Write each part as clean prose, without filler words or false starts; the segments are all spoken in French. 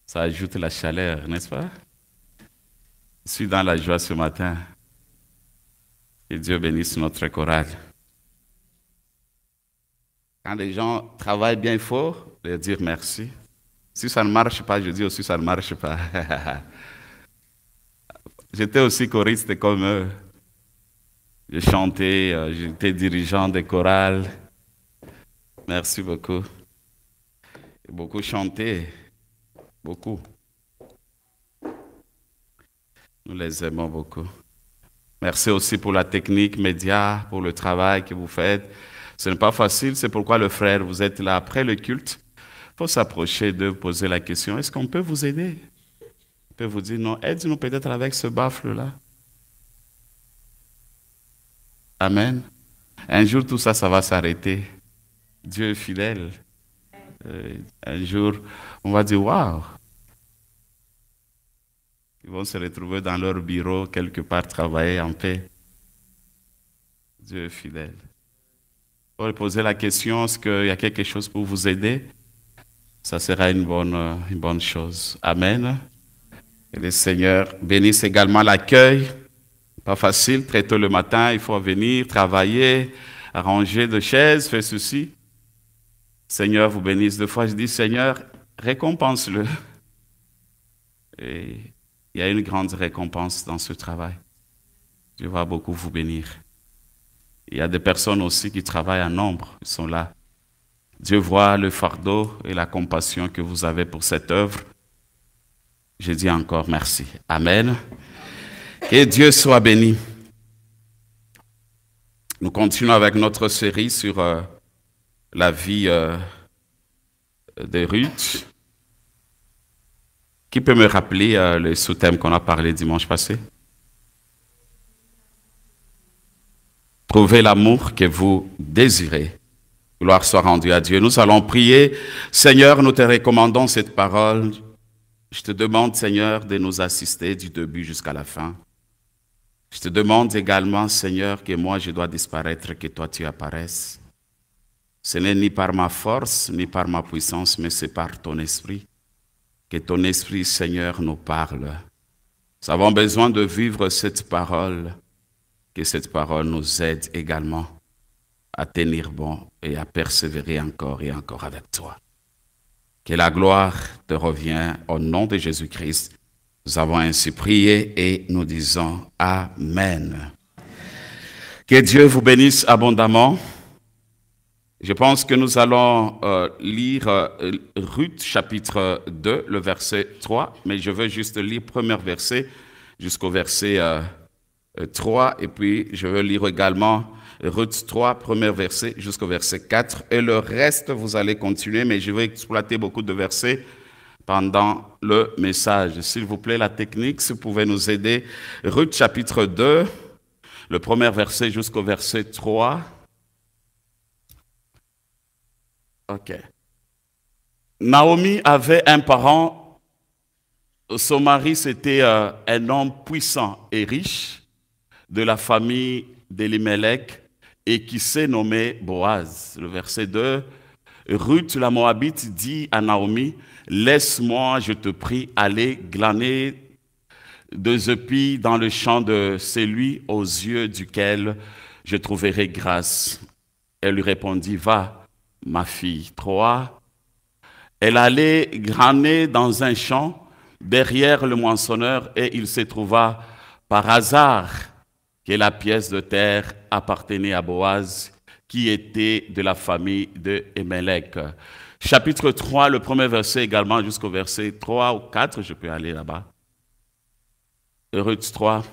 Ça ajoute la chaleur, n'est-ce pas? Je suis dans la joie ce matin. Que Dieu bénisse notre chorale. Quand les gens travaillent bien, il faut leur dire merci. Si ça ne marche pas, je dis aussi ça ne marche pas. J'étais aussi choriste comme eux. Je chantais, j'étais dirigeant des chorales. Merci beaucoup. Beaucoup chanté, beaucoup. Nous les aimons beaucoup. Merci aussi pour la technique média, pour le travail que vous faites. Ce n'est pas facile, c'est pourquoi le frère, vous êtes là après le culte. Il faut s'approcher de poser la question, est-ce qu'on peut vous aider? On peut vous dire non, aide-nous peut-être avec ce baffle-là. Amen. Un jour, tout ça, ça va s'arrêter. Dieu est fidèle. Un jour, on va dire, waouh! Ils vont se retrouver dans leur bureau, quelque part, travailler en paix. Dieu est fidèle. Il faut poser la question, est-ce qu'il y a quelque chose pour vous aider? Ça sera une bonne chose. Amen. Et le Seigneur bénisse également l'accueil. Pas facile, très tôt le matin, il faut venir, travailler, arranger de chaises, faire ceci. Seigneur vous bénisse. Deux fois, je dis, Seigneur, récompense-le. Et il y a une grande récompense dans ce travail. Dieu va beaucoup vous bénir. Il y a des personnes aussi qui travaillent en nombre, ils sont là. Dieu voit le fardeau et la compassion que vous avez pour cette œuvre. Je dis encore merci. Amen. Que Dieu soit béni. Nous continuons avec notre série sur la vie de Ruth. Qui peut me rappeler le sous-thème qu'on a parlé dimanche passé? Trouvez l'amour que vous désirez. Gloire soit rendue à Dieu. Nous allons prier. Seigneur, nous te recommandons cette parole. Je te demande, Seigneur, de nous assister du début jusqu'à la fin. Je te demande également, Seigneur, que moi je dois disparaître, que toi tu apparaisses. Ce n'est ni par ma force, ni par ma puissance, mais c'est par ton esprit. Que ton esprit, Seigneur, nous parle. Nous avons besoin de vivre cette parole, que cette parole nous aide également à tenir bon et à persévérer encore et encore avec toi. Que la gloire te revienne au nom de Jésus-Christ. Nous avons ainsi prié et nous disons Amen. Que Dieu vous bénisse abondamment. Je pense que nous allons lire Ruth chapitre 2, le verset 3, mais je veux juste lire le premier verset jusqu'au verset 3, et puis je veux lire également Ruth 3, premier verset jusqu'au verset 4, et le reste vous allez continuer, mais je vais exploiter beaucoup de versets pendant le message. S'il vous plaît, la technique, si vous pouvez nous aider. Ruth chapitre 2, le premier verset jusqu'au verset 3. Ok. Naomi avait un parent, son mari c'était un homme puissant et riche de la famille d'Elimelech et qui s'est nommé Boaz. Le verset 2, Ruth la Moabite dit à Naomi, « Laisse-moi, je te prie, aller glaner deux épis dans le champ de celui aux yeux duquel je trouverai grâce. » Elle lui répondit, « Va, ma fille. » 3. Elle allait glaner dans un champ derrière le moissonneur et il se trouva par hasard que la pièce de terre appartenait à Boaz, qui était de la famille de Elimelech. Chapitre 3, le premier verset également jusqu'au verset 3 ou 4, je peux aller là-bas. Ruth 3.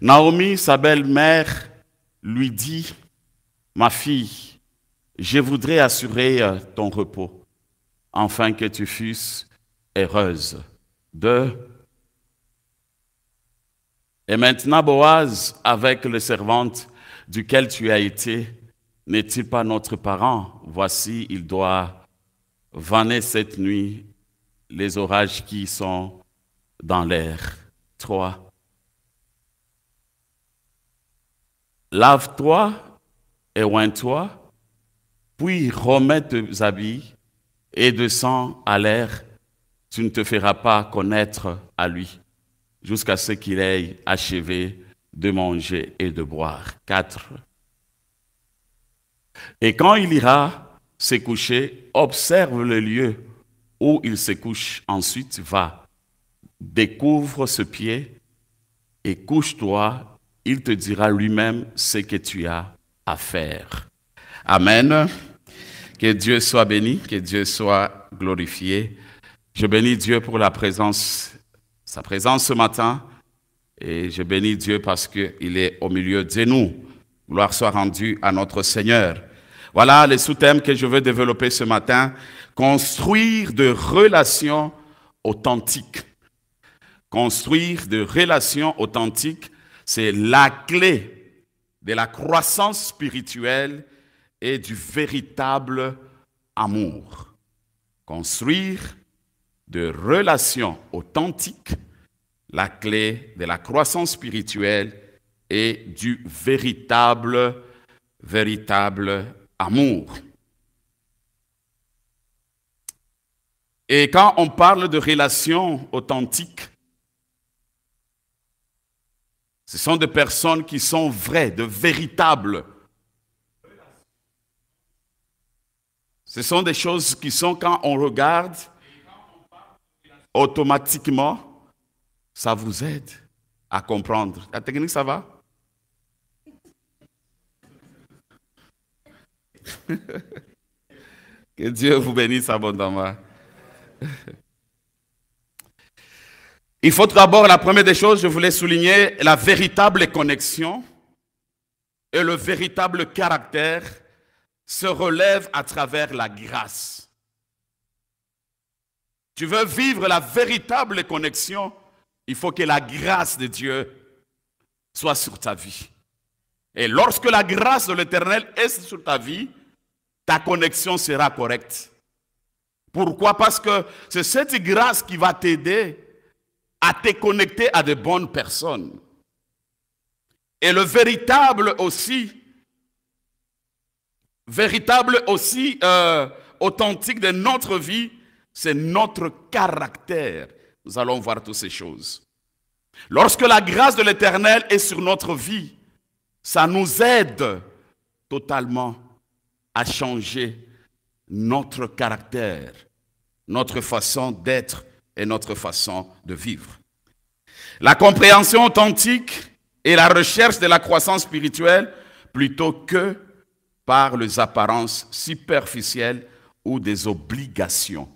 Naomi, sa belle-mère, lui dit, « Ma fille, je voudrais assurer ton repos, afin que tu fusses heureuse. » 2. Et maintenant, Boaz, avec les servantes duquel tu as été, n'est-il pas notre parent? Voici, il doit vanner cette nuit les orages qui sont dans l'air. 3. Lave-toi et oins-toi, puis remets tes habits et descend à l'air, tu ne te feras pas connaître à lui, jusqu'à ce qu'il ait achevé de manger et de boire. 4. Et quand il ira se coucher, observe le lieu où il se couche. Ensuite, va, découvre ce pied et couche-toi. Il te dira lui-même ce que tu as à faire. Amen. Que Dieu soit béni, que Dieu soit glorifié. Je bénis Dieu pour sa présence ce matin. Et je bénis Dieu parce qu'il est au milieu de nous. Gloire soit rendue à notre Seigneur. Voilà les sous-thèmes que je veux développer ce matin. Construire de relations authentiques. Construire de relations authentiques, c'est la clé de la croissance spirituelle et du véritable amour. Construire de relations authentiques, la clé de la croissance spirituelle et du véritable amour. Et quand on parle de relations authentiques, ce sont des personnes qui sont vraies, de véritables. Ce sont des choses qui sont, quand on regarde, automatiquement, ça vous aide à comprendre. La technique, ça va? Que Dieu vous bénisse abondamment. Il faut d'abord, la première des choses, je voulais souligner la véritable connexion et le véritable caractère se relève à travers la grâce. Tu veux vivre la véritable connexion, il faut que la grâce de Dieu soit sur ta vie. Et lorsque la grâce de l'Éternel est sur ta vie, ta connexion sera correcte. Pourquoi? Parce que c'est cette grâce qui va t'aider à te connecter à de bonnes personnes. Et le véritable aussi authentique de notre vie, c'est notre caractère. Nous allons voir toutes ces choses. Lorsque la grâce de l'Éternel est sur notre vie, ça nous aide totalement à changer notre caractère, notre façon d'être et notre façon de vivre. La compréhension authentique et la recherche de la croissance spirituelle plutôt que par les apparences superficielles ou des obligations.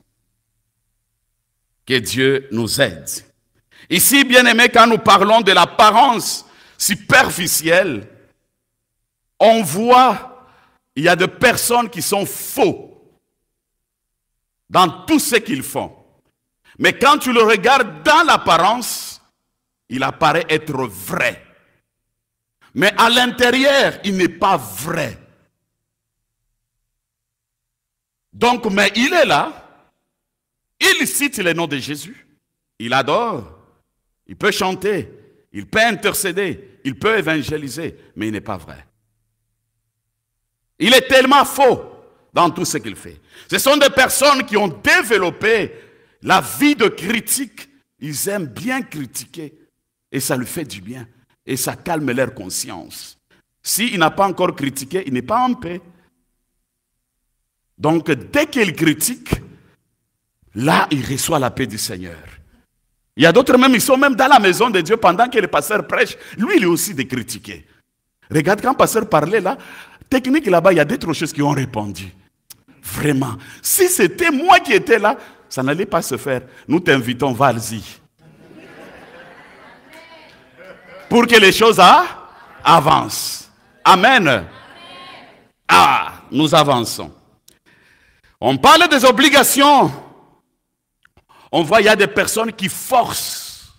Que Dieu nous aide. Ici, bien-aimés, quand nous parlons de l'apparence superficielle, on voit, il y a des personnes qui sont faux dans tout ce qu'ils font. Mais quand tu le regardes dans l'apparence, il apparaît être vrai. Mais à l'intérieur, il n'est pas vrai. Donc, mais il est là, il cite le nom de Jésus, il adore, il peut chanter, il peut intercéder, il peut évangéliser, mais il n'est pas vrai. Il est tellement faux dans tout ce qu'il fait. Ce sont des personnes qui ont développé la vie de critique. Ils aiment bien critiquer et ça lui fait du bien et ça calme leur conscience. S'il n'a pas encore critiqué, il n'est pas en paix. Donc dès qu'il critique, là il reçoit la paix du Seigneur. Il y a d'autres même, ils sont même dans la maison de Dieu pendant que le pasteur prêche. Lui, il est aussi de critiquer. Regarde quand le pasteur parlait là, technique là-bas, il y a d'autres choses qui ont répondu. Vraiment. Si c'était moi qui étais là, ça n'allait pas se faire. Nous t'invitons, vas-y. Pour que les choses avancent. Amen. Ah, nous avançons. On parle des obligations. On voit, il y a des personnes qui forcent.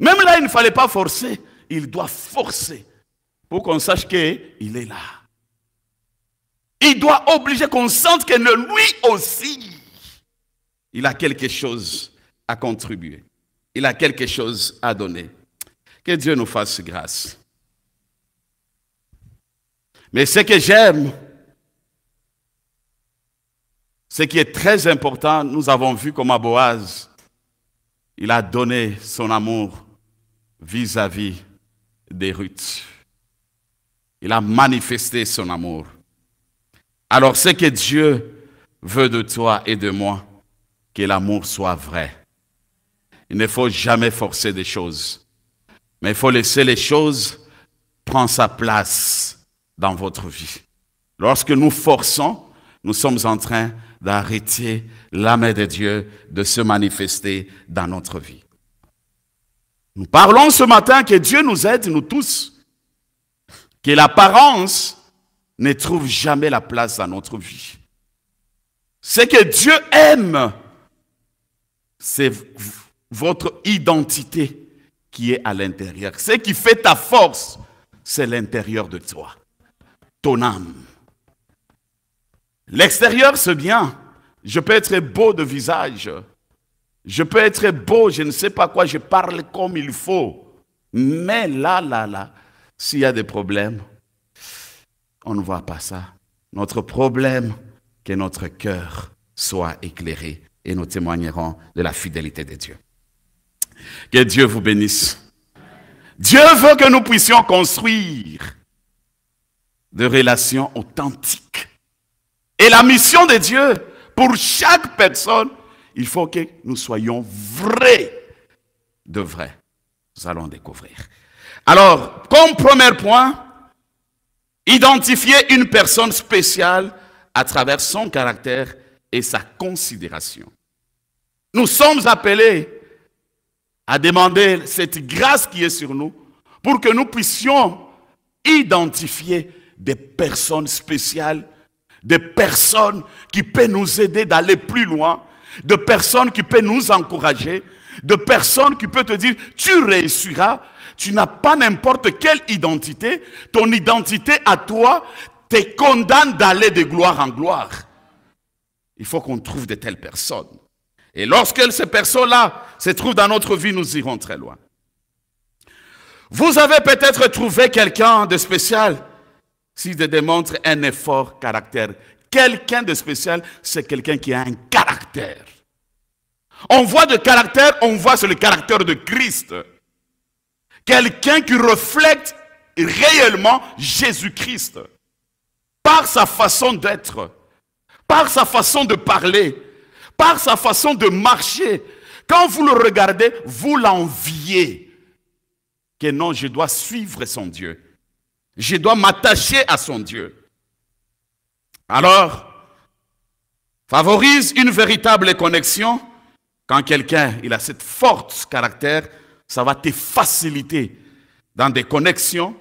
Même là, il ne fallait pas forcer. Il doit forcer pour qu'on sache qu'il est là. Il doit obliger qu'on sente que lui aussi, il a quelque chose à contribuer. Il a quelque chose à donner. Que Dieu nous fasse grâce. Mais ce que j'aime, Ce qui est très important, nous avons vu comment Boaz, il a donné son amour vis-à-vis des Ruth. Il a manifesté son amour. Alors, ce que Dieu veut de toi et de moi, que l'amour soit vrai. Il ne faut jamais forcer des choses, mais il faut laisser les choses prendre sa place dans votre vie. Lorsque nous forçons, nous sommes en train d'arrêter l'amour de Dieu de se manifester dans notre vie. Nous parlons ce matin que Dieu nous aide, nous tous, que l'apparence ne trouve jamais la place dans notre vie. Ce que Dieu aime, c'est votre identité qui est à l'intérieur. Ce qui fait ta force, c'est l'intérieur de toi, ton âme. L'extérieur, c'est bien. Je peux être beau de visage. Je peux être beau, je ne sais pas quoi, je parle comme il faut. Mais là, s'il y a des problèmes, on ne voit pas ça. Notre problème, que notre cœur soit éclairé et nous témoignerons de la fidélité de Dieu. Que Dieu vous bénisse. Dieu veut que nous puissions construire des relations authentiques. Et la mission de Dieu, pour chaque personne, il faut que nous soyons vrais de vrai. Nous allons découvrir. Alors, comme premier point, identifier une personne spéciale à travers son caractère et sa considération. Nous sommes appelés à demander cette grâce qui est sur nous pour que nous puissions identifier des personnes spéciales, des personnes qui peuvent nous aider d'aller plus loin, de personnes qui peuvent nous encourager, de personnes qui peuvent te dire « tu réussiras ». Tu n'as pas n'importe quelle identité. Ton identité à toi te condamne d'aller de gloire en gloire. Il faut qu'on trouve de telles personnes. Et lorsque ces personnes-là se trouvent dans notre vie, nous irons très loin. Vous avez peut-être trouvé quelqu'un de spécial s'il démontre un effort caractère. Quelqu'un de spécial, c'est quelqu'un qui a un caractère. On voit de caractère, on voit c'est le caractère de Christ. Quelqu'un qui reflète réellement Jésus-Christ. Par sa façon d'être, par sa façon de parler, par sa façon de marcher. Quand vous le regardez, vous l'enviez. Que non, je dois suivre son Dieu. Je dois m'attacher à son Dieu. Alors, favorise une véritable connexion. Quand quelqu'un il a cette forte caractère, ça va te faciliter dans des connexions.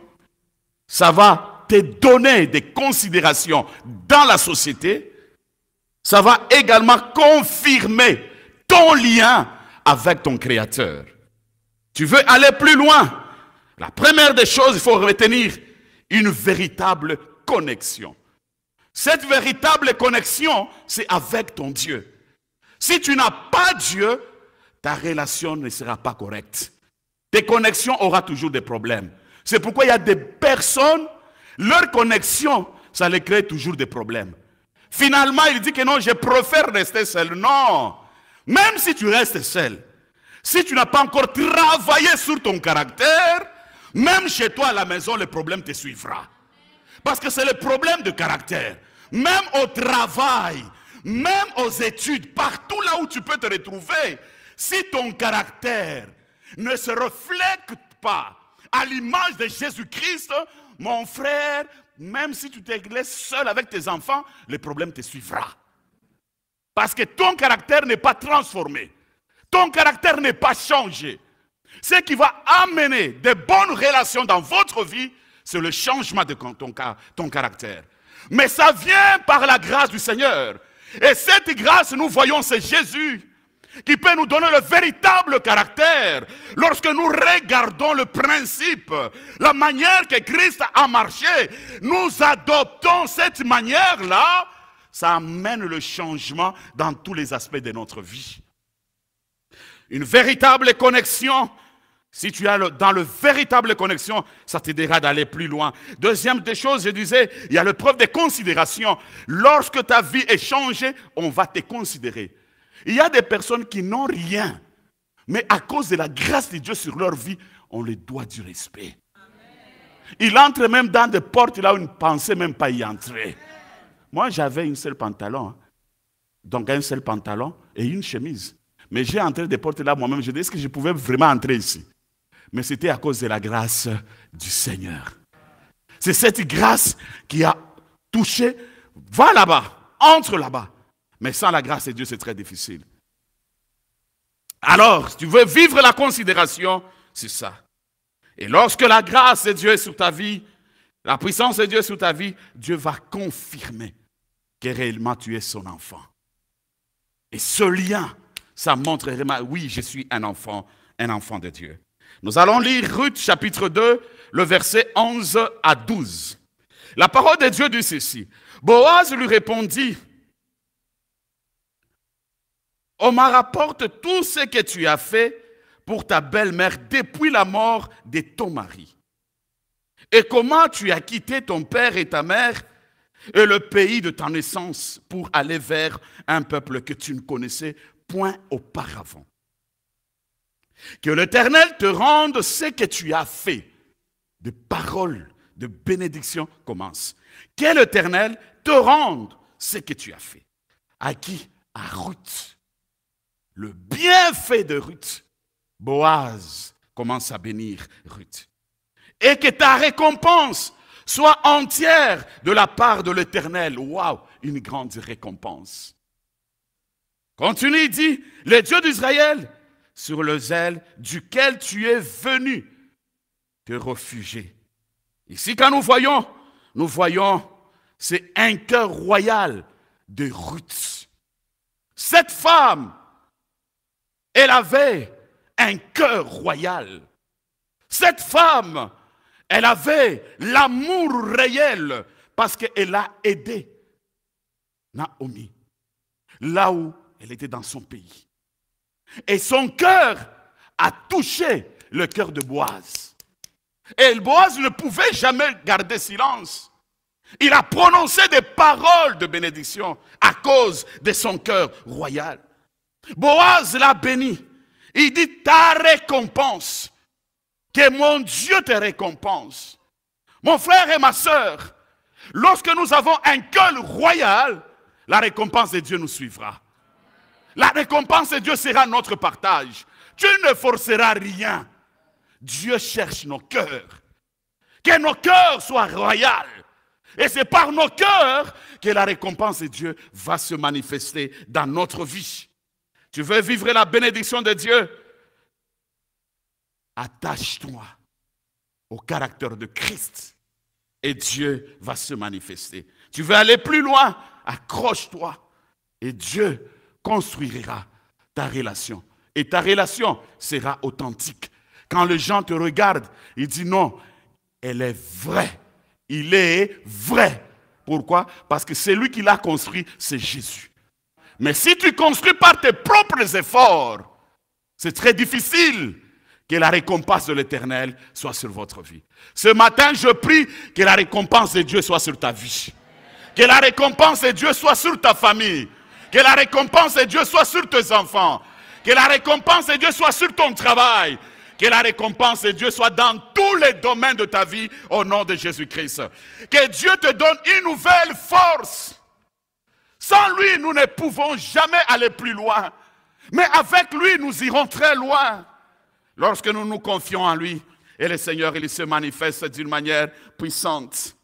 Ça va te donner des considérations dans la société. Ça va également confirmer ton lien avec ton Créateur. Tu veux aller plus loin. La première des choses, il faut retenir une véritable connexion. Cette véritable connexion, c'est avec ton Dieu. Si tu n'as pas Dieu, ta relation ne sera pas correcte. Tes connexions auront toujours des problèmes. C'est pourquoi il y a des personnes, leur connexion, ça les crée toujours des problèmes. Finalement, il dit que non, je préfère rester seul. Non, même si tu restes seul, si tu n'as pas encore travaillé sur ton caractère, même chez toi à la maison, le problème te suivra. Parce que c'est le problème de caractère. Même au travail, même aux études, partout là où tu peux te retrouver, si ton caractère ne se reflète pas à l'image de Jésus-Christ, mon frère, même si tu te laisses seul avec tes enfants, le problème te suivra. Parce que ton caractère n'est pas transformé. Ton caractère n'est pas changé. Ce qui va amener de bonnes relations dans votre vie, c'est le changement de ton caractère. Mais ça vient par la grâce du Seigneur. Et cette grâce, nous voyons, c'est Jésus qui peut nous donner le véritable caractère. Lorsque nous regardons le principe, la manière que Christ a marché, nous adoptons cette manière-là, ça amène le changement dans tous les aspects de notre vie. Une véritable connexion, Si tu es dans le véritable connexion, ça t'aidera d'aller plus loin. Deuxième des choses, je disais, il y a l'épreuve des considérations. Lorsque ta vie est changée, on va te considérer. Il y a des personnes qui n'ont rien, mais à cause de la grâce de Dieu sur leur vie, on les doit du respect. Il entre même dans des portes là où il ne pensait même pas y entrer. Moi, j'avais une seule pantalon. Donc un seul pantalon et une chemise. Mais j'ai entré des portes là moi-même. Je dis, est-ce que je pouvais vraiment entrer ici? Mais c'était à cause de la grâce du Seigneur. C'est cette grâce qui a touché. Va là-bas, entre là-bas. Mais sans la grâce de Dieu, c'est très difficile. Alors, si tu veux vivre la considération, c'est ça. Et lorsque la grâce de Dieu est sur ta vie, la puissance de Dieu est sur ta vie, Dieu va confirmer que réellement tu es son enfant. Et ce lien, ça montre vraiment, oui, je suis un enfant de Dieu. Nous allons lire Ruth chapitre 2, le verset 11 à 12. La parole de Dieu dit ceci. Boaz lui répondit, on me rapporte tout ce que tu as fait pour ta belle-mère depuis la mort de ton mari. Et comment tu as quitté ton père et ta mère et le pays de ta naissance pour aller vers un peuple que tu ne connaissais point auparavant. Que l'Éternel te rende ce que tu as fait. De paroles, de bénédiction commence. Que l'Éternel te rende ce que tu as fait. À qui? À Ruth. Le bienfait de Ruth. Boaz commence à bénir Ruth. Et que ta récompense soit entière de la part de l'Éternel. Waouh, une grande récompense. Continue, il dit, le Dieu d'Israël, sur le zèle duquel tu es venu te réfugier. Ici, quand nous voyons, c'est un cœur royal de Ruth. Cette femme, elle avait un cœur royal. Cette femme, elle avait l'amour réel parce qu'elle a aidé Naomi là où elle était dans son pays. Et son cœur a touché le cœur de Boaz. Et Boaz ne pouvait jamais garder silence. Il a prononcé des paroles de bénédiction à cause de son cœur royal. Boaz l'a béni. Il dit, ta récompense, que mon Dieu te récompense. Mon frère et ma sœur, lorsque nous avons un cœur royal, la récompense de Dieu nous suivra. La récompense de Dieu sera notre partage. Tu ne forceras rien. Dieu cherche nos cœurs. Que nos cœurs soient royaux. Et c'est par nos cœurs que la récompense de Dieu va se manifester dans notre vie. Tu veux vivre la bénédiction de Dieu? Attache-toi au caractère de Christ et Dieu va se manifester. Tu veux aller plus loin? Accroche-toi et Dieu construira ta relation. Et ta relation sera authentique. Quand les gens te regardent, ils disent non, elle est vraie. Il est vrai. Pourquoi? Parce que celui qui l'a construit, c'est Jésus. Mais si tu construis par tes propres efforts, c'est très difficile que la récompense de l'Éternel soit sur votre vie. Ce matin, je prie que la récompense de Dieu soit sur ta vie. Que la récompense de Dieu soit sur ta famille. Que la récompense de Dieu soit sur tes enfants. Que la récompense de Dieu soit sur ton travail. Que la récompense de Dieu soit dans tous les domaines de ta vie au nom de Jésus-Christ. Que Dieu te donne une nouvelle force. Sans lui, nous ne pouvons jamais aller plus loin. Mais avec lui, nous irons très loin. Lorsque nous nous confions en lui, et le Seigneur, il se manifeste d'une manière puissante.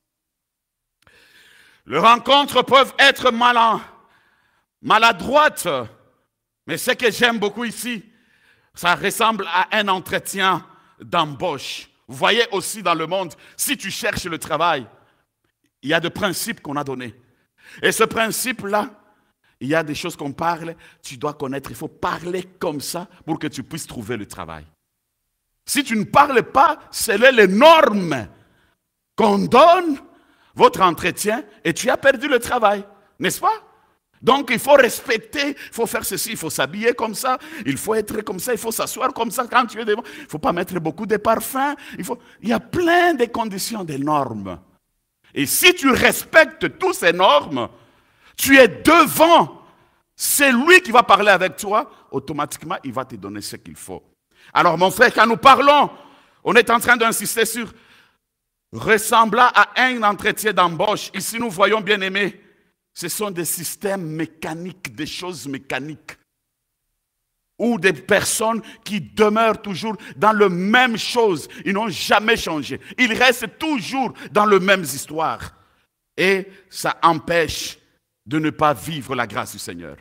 Les rencontres peuvent être maladroites, mais ce que j'aime beaucoup ici, ça ressemble à un entretien d'embauche. Vous voyez aussi dans le monde, si tu cherches le travail, il y a des principes qu'on a donnés. Et ce principe-là, il y a des choses qu'on parle, tu dois connaître, il faut parler comme ça pour que tu puisses trouver le travail. Si tu ne parles pas, c'est les normes qu'on donne, votre entretien, et tu as perdu le travail, n'est-ce pas? Donc il faut respecter, il faut faire ceci, il faut s'habiller comme ça, il faut être comme ça, il faut s'asseoir comme ça quand tu es devant. Il ne faut pas mettre beaucoup de parfums. Il y a plein de conditions, des normes. Et si tu respectes toutes ces normes, tu es devant. C'est lui qui va parler avec toi. Automatiquement, il va te donner ce qu'il faut. Alors mon frère, quand nous parlons, on est en train d'insister sur ressemblant à un entretien d'embauche. Ici, nous voyons, bien aimés, ce sont des systèmes mécaniques, des choses mécaniques. Ou des personnes qui demeurent toujours dans la même chose. Ils n'ont jamais changé. Ils restent toujours dans les mêmes histoires. Et ça empêche de ne pas vivre la grâce du Seigneur.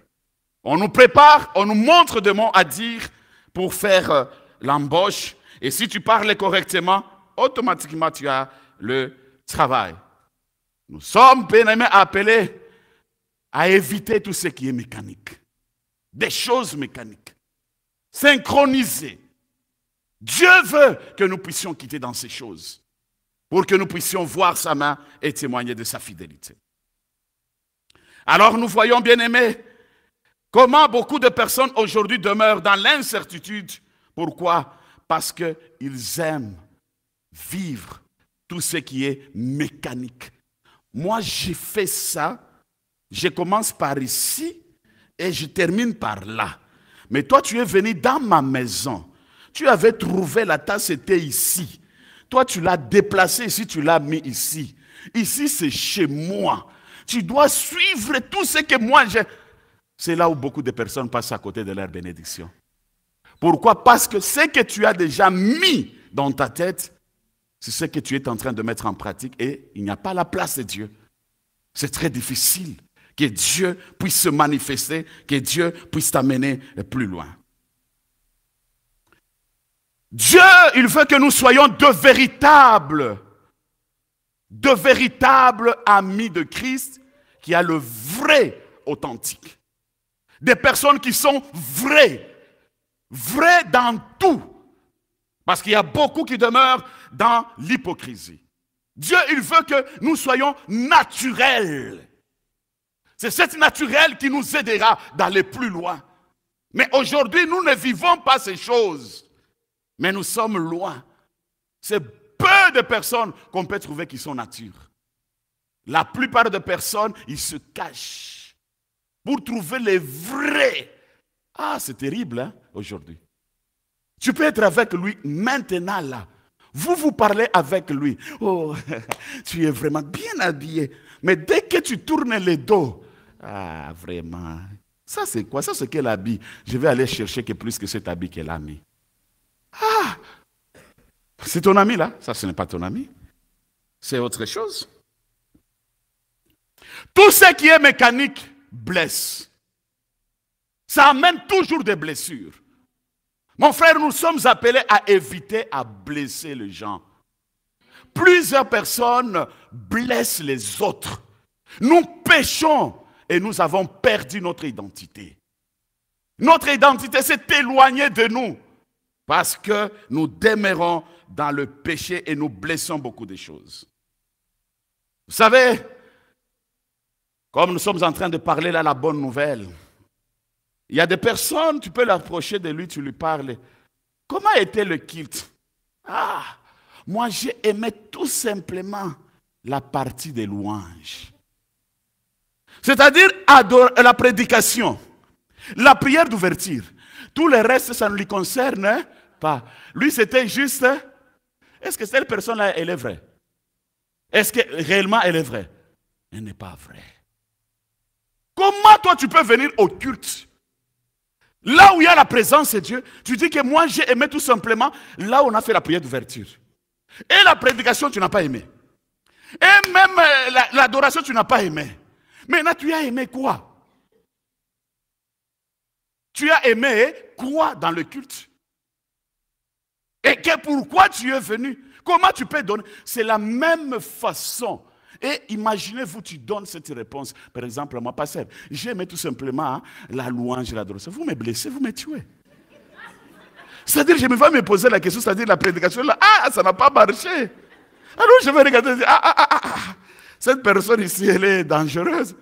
On nous prépare, on nous montre des mots à dire pour faire l'embauche. Et si tu parles correctement, automatiquement tu as le travail. Nous sommes, bien aimés, appelés à éviter tout ce qui est mécanique. Des choses mécaniques. Synchronisées. Dieu veut que nous puissions quitter dans ces choses pour que nous puissions voir sa main et témoigner de sa fidélité. Alors nous voyons, bien aimés, comment beaucoup de personnes aujourd'hui demeurent dans l'incertitude. Pourquoi? Parce qu'ils aiment vivre tout ce qui est mécanique. Moi, j'ai fait ça. Je commence par ici et je termine par là. Mais toi, tu es venu dans ma maison. Tu avais trouvé la tasse, c'était ici. Toi, tu l'as déplacée ici, tu l'as mis ici. Ici, c'est chez moi. Tu dois suivre tout ce que moi j'ai. C'est là où beaucoup de personnes passent à côté de leur bénédiction. Pourquoi? Parce que ce que tu as déjà mis dans ta tête, c'est ce que tu es en train de mettre en pratique et il n'y a pas la place de Dieu. C'est très difficile que Dieu puisse se manifester, que Dieu puisse t'amener plus loin. Dieu, il veut que nous soyons de véritables amis de Christ qui a le vrai authentique. Des personnes qui sont vraies dans tout. Parce qu'il y a beaucoup qui demeurent dans l'hypocrisie. Dieu, il veut que nous soyons naturels. C'est cette naturel qui nous aidera d'aller plus loin. Mais aujourd'hui, nous ne vivons pas ces choses. Mais nous sommes loin. C'est peu de personnes qu'on peut trouver qui sont nature. La plupart des personnes, ils se cachent pour trouver les vrais. Ah, c'est terrible hein, aujourd'hui. Tu peux être avec lui maintenant là. Vous parlez avec lui. Oh, tu es vraiment bien habillé. Mais dès que tu tournes le dos, ah, vraiment. Ça, c'est quoi? Ça, c'est quel habit? Je vais aller chercher plus que cet habit qu'elle a mis. Ah! C'est ton ami, là? Ça, ce n'est pas ton ami. C'est autre chose. Tout ce qui est mécanique blesse. Ça amène toujours des blessures. Mon frère, nous sommes appelés à éviter à blesser les gens. Plusieurs personnes blessent les autres. Nous péchons. Et nous avons perdu notre identité. Notre identité s'est éloignée de nous. Parce que nous demeurons dans le péché et nous blessons beaucoup de choses. Vous savez, comme nous sommes en train de parler là, la bonne nouvelle. Il y a des personnes, tu peux l'approcher de lui, tu lui parles. Comment était le culte? Ah, moi j'ai aimé tout simplement la partie des louanges. C'est-à-dire la prédication, la prière d'ouverture. Tout le reste, ça ne lui concerne pas. Lui, c'était juste, est-ce que cette personne-là, elle est vraie? Est-ce que réellement elle est vraie? Elle n'est pas vraie. Comment toi, tu peux venir au culte? Là où il y a la présence de Dieu, tu dis que moi, j'ai aimé tout simplement là où on a fait la prière d'ouverture. Et la prédication, tu n'as pas aimé. Et même l'adoration, tu n'as pas aimé. Maintenant, tu as aimé quoi? Tu as aimé quoi dans le culte? Et pourquoi tu es venu? Comment tu peux donner? C'est la même façon. Et imaginez-vous, tu donnes cette réponse. Par exemple, moi, pasteur, j'ai aimé tout simplement la louange et l'adoration. Vous me blessez, vous me tuez. C'est-à-dire, je me vais me poser la question, c'est-à-dire la prédication, là, ah, ça n'a pas marché. Alors, je vais regarder et dire, cette personne ici, elle est dangereuse.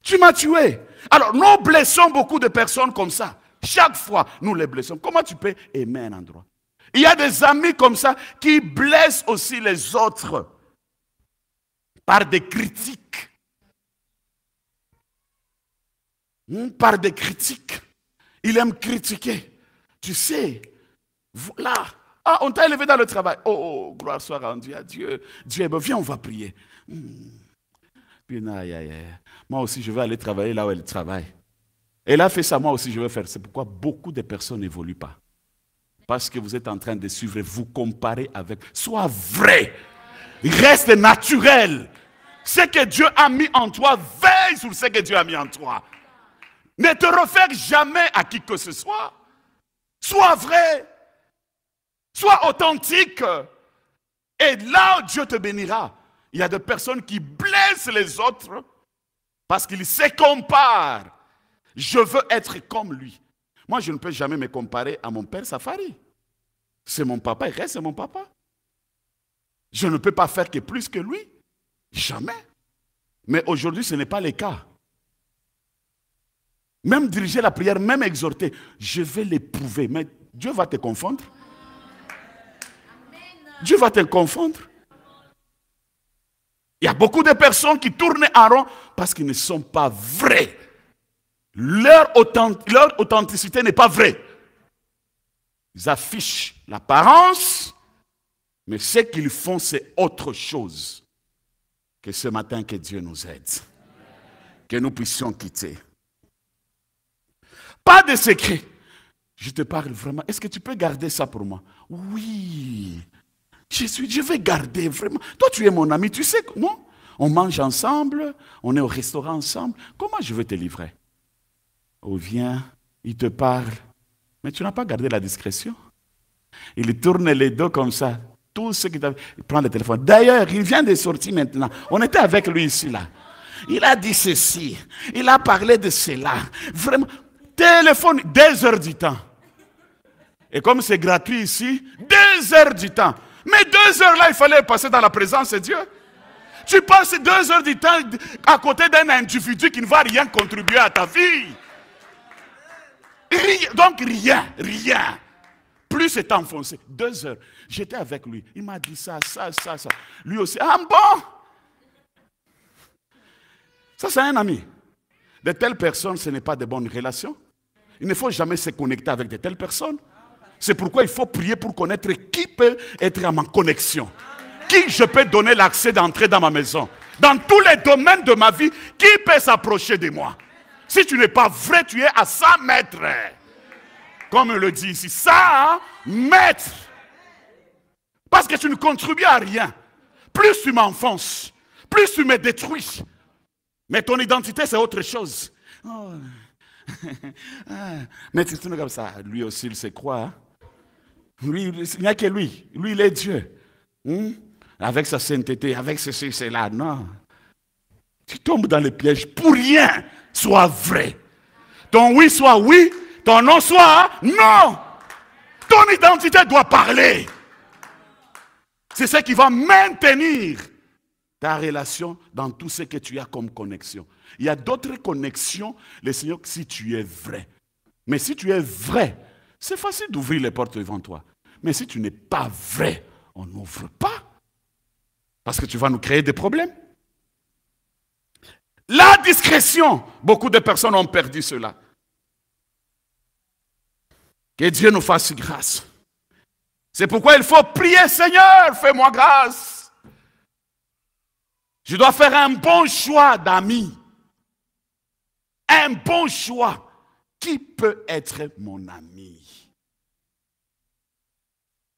Tu m'as tué. Alors, nous blessons beaucoup de personnes comme ça. Chaque fois, nous les blessons. Comment tu peux aimer un endroit? Il y a des amis comme ça qui blessent aussi les autres par des critiques. Par des critiques. Il aime critiquer. Tu sais, voilà. Ah, on t'a élevé dans le travail. Oh, gloire soit rendue à Dieu. Dieu, viens, on va prier. Puis, moi aussi, je vais aller travailler là où elle travaille. Elle a fait ça, moi aussi, je vais faire. C'est pourquoi beaucoup de personnes n'évoluent pas. Parce que vous êtes en train de suivre, vous comparez avec. Sois vrai. Reste naturel. Ce que Dieu a mis en toi, veille sur ce que Dieu a mis en toi. Ne te réfère jamais à qui que ce soit. Sois vrai. Sois authentique. Et là, Dieu te bénira. Il y a des personnes qui blessent les autres parce qu'ils se comparent. Je veux être comme lui. Moi, je ne peux jamais me comparer à mon père Safari. C'est mon papa, il reste mon papa. Je ne peux pas faire que plus que lui. Jamais. Mais aujourd'hui, ce n'est pas le cas. Même diriger la prière, même exhorter, je vais l'éprouver. Mais Dieu va te confondre. Dieu va te confondre. Il y a beaucoup de personnes qui tournent en rond parce qu'ils ne sont pas vrais. Leur authenticité n'est pas vraie. Ils affichent l'apparence, mais ce qu'ils font, c'est autre chose. Que ce matin, que Dieu nous aide. Que nous puissions quitter. Pas de secret. Je te parle vraiment. Est-ce que tu peux garder ça pour moi? Oui. Je vais garder vraiment. Toi, tu es mon ami, tu sais, non? On mange ensemble, on est au restaurant ensemble. Comment je vais te livrer? Oh, viens, il te parle. Mais tu n'as pas gardé la discrétion. Il tourne les dos comme ça. Tout ce qui il prend le téléphone. D'ailleurs, il vient de sortir maintenant. On était avec lui ici, là. Il a dit ceci. Il a parlé de cela. Vraiment. Téléphone, 2 heures du temps. Et comme c'est gratuit ici, 2 heures du temps. Mais 2 heures là, il fallait passer dans la présence de Dieu. Tu passes 2 heures du temps à côté d'un individu qui ne va rien contribuer à ta vie. Donc rien. Plus c'est enfoncé. 2 heures. J'étais avec lui. Il m'a dit ça. Lui aussi. Ah bon? Ça, c'est un ami. De telles personnes, ce n'est pas de bonnes relations. Il ne faut jamais se connecter avec de telles personnes. C'est pourquoi il faut prier pour connaître qui peut être à ma connexion. Qui je peux donner l'accès d'entrer dans ma maison. Dans tous les domaines de ma vie, qui peut s'approcher de moi? Si tu n'es pas vrai, tu es à 100 mètres. Comme on le dit ici, 100 mètres. Parce que tu ne contribues à rien. Plus tu m'enfonces, plus tu me détruis. Mais ton identité, c'est autre chose. Oh. Mais tu tournes comme ça. Lui aussi, il se croit. Hein? Lui, il n'y a que lui. Lui, il est Dieu. Avec sa sainteté, avec ceci, cela. Non. Tu tombes dans le piège. Pour rien, sois vrai. Ton oui soit oui, ton non soit non. Ton identité doit parler. C'est ce qui va maintenir ta relation dans tout ce que tu as comme connexion. Il y a d'autres connexions, le Seigneur, si tu es vrai. Mais si tu es vrai, c'est facile d'ouvrir les portes devant toi. Mais si tu n'es pas vrai, on n'ouvre pas. Parce que tu vas nous créer des problèmes. La discrétion, beaucoup de personnes ont perdu cela. Que Dieu nous fasse grâce. C'est pourquoi il faut prier, Seigneur, fais-moi grâce. Je dois faire un bon choix d'amis. Un bon choix. Qui peut être mon ami?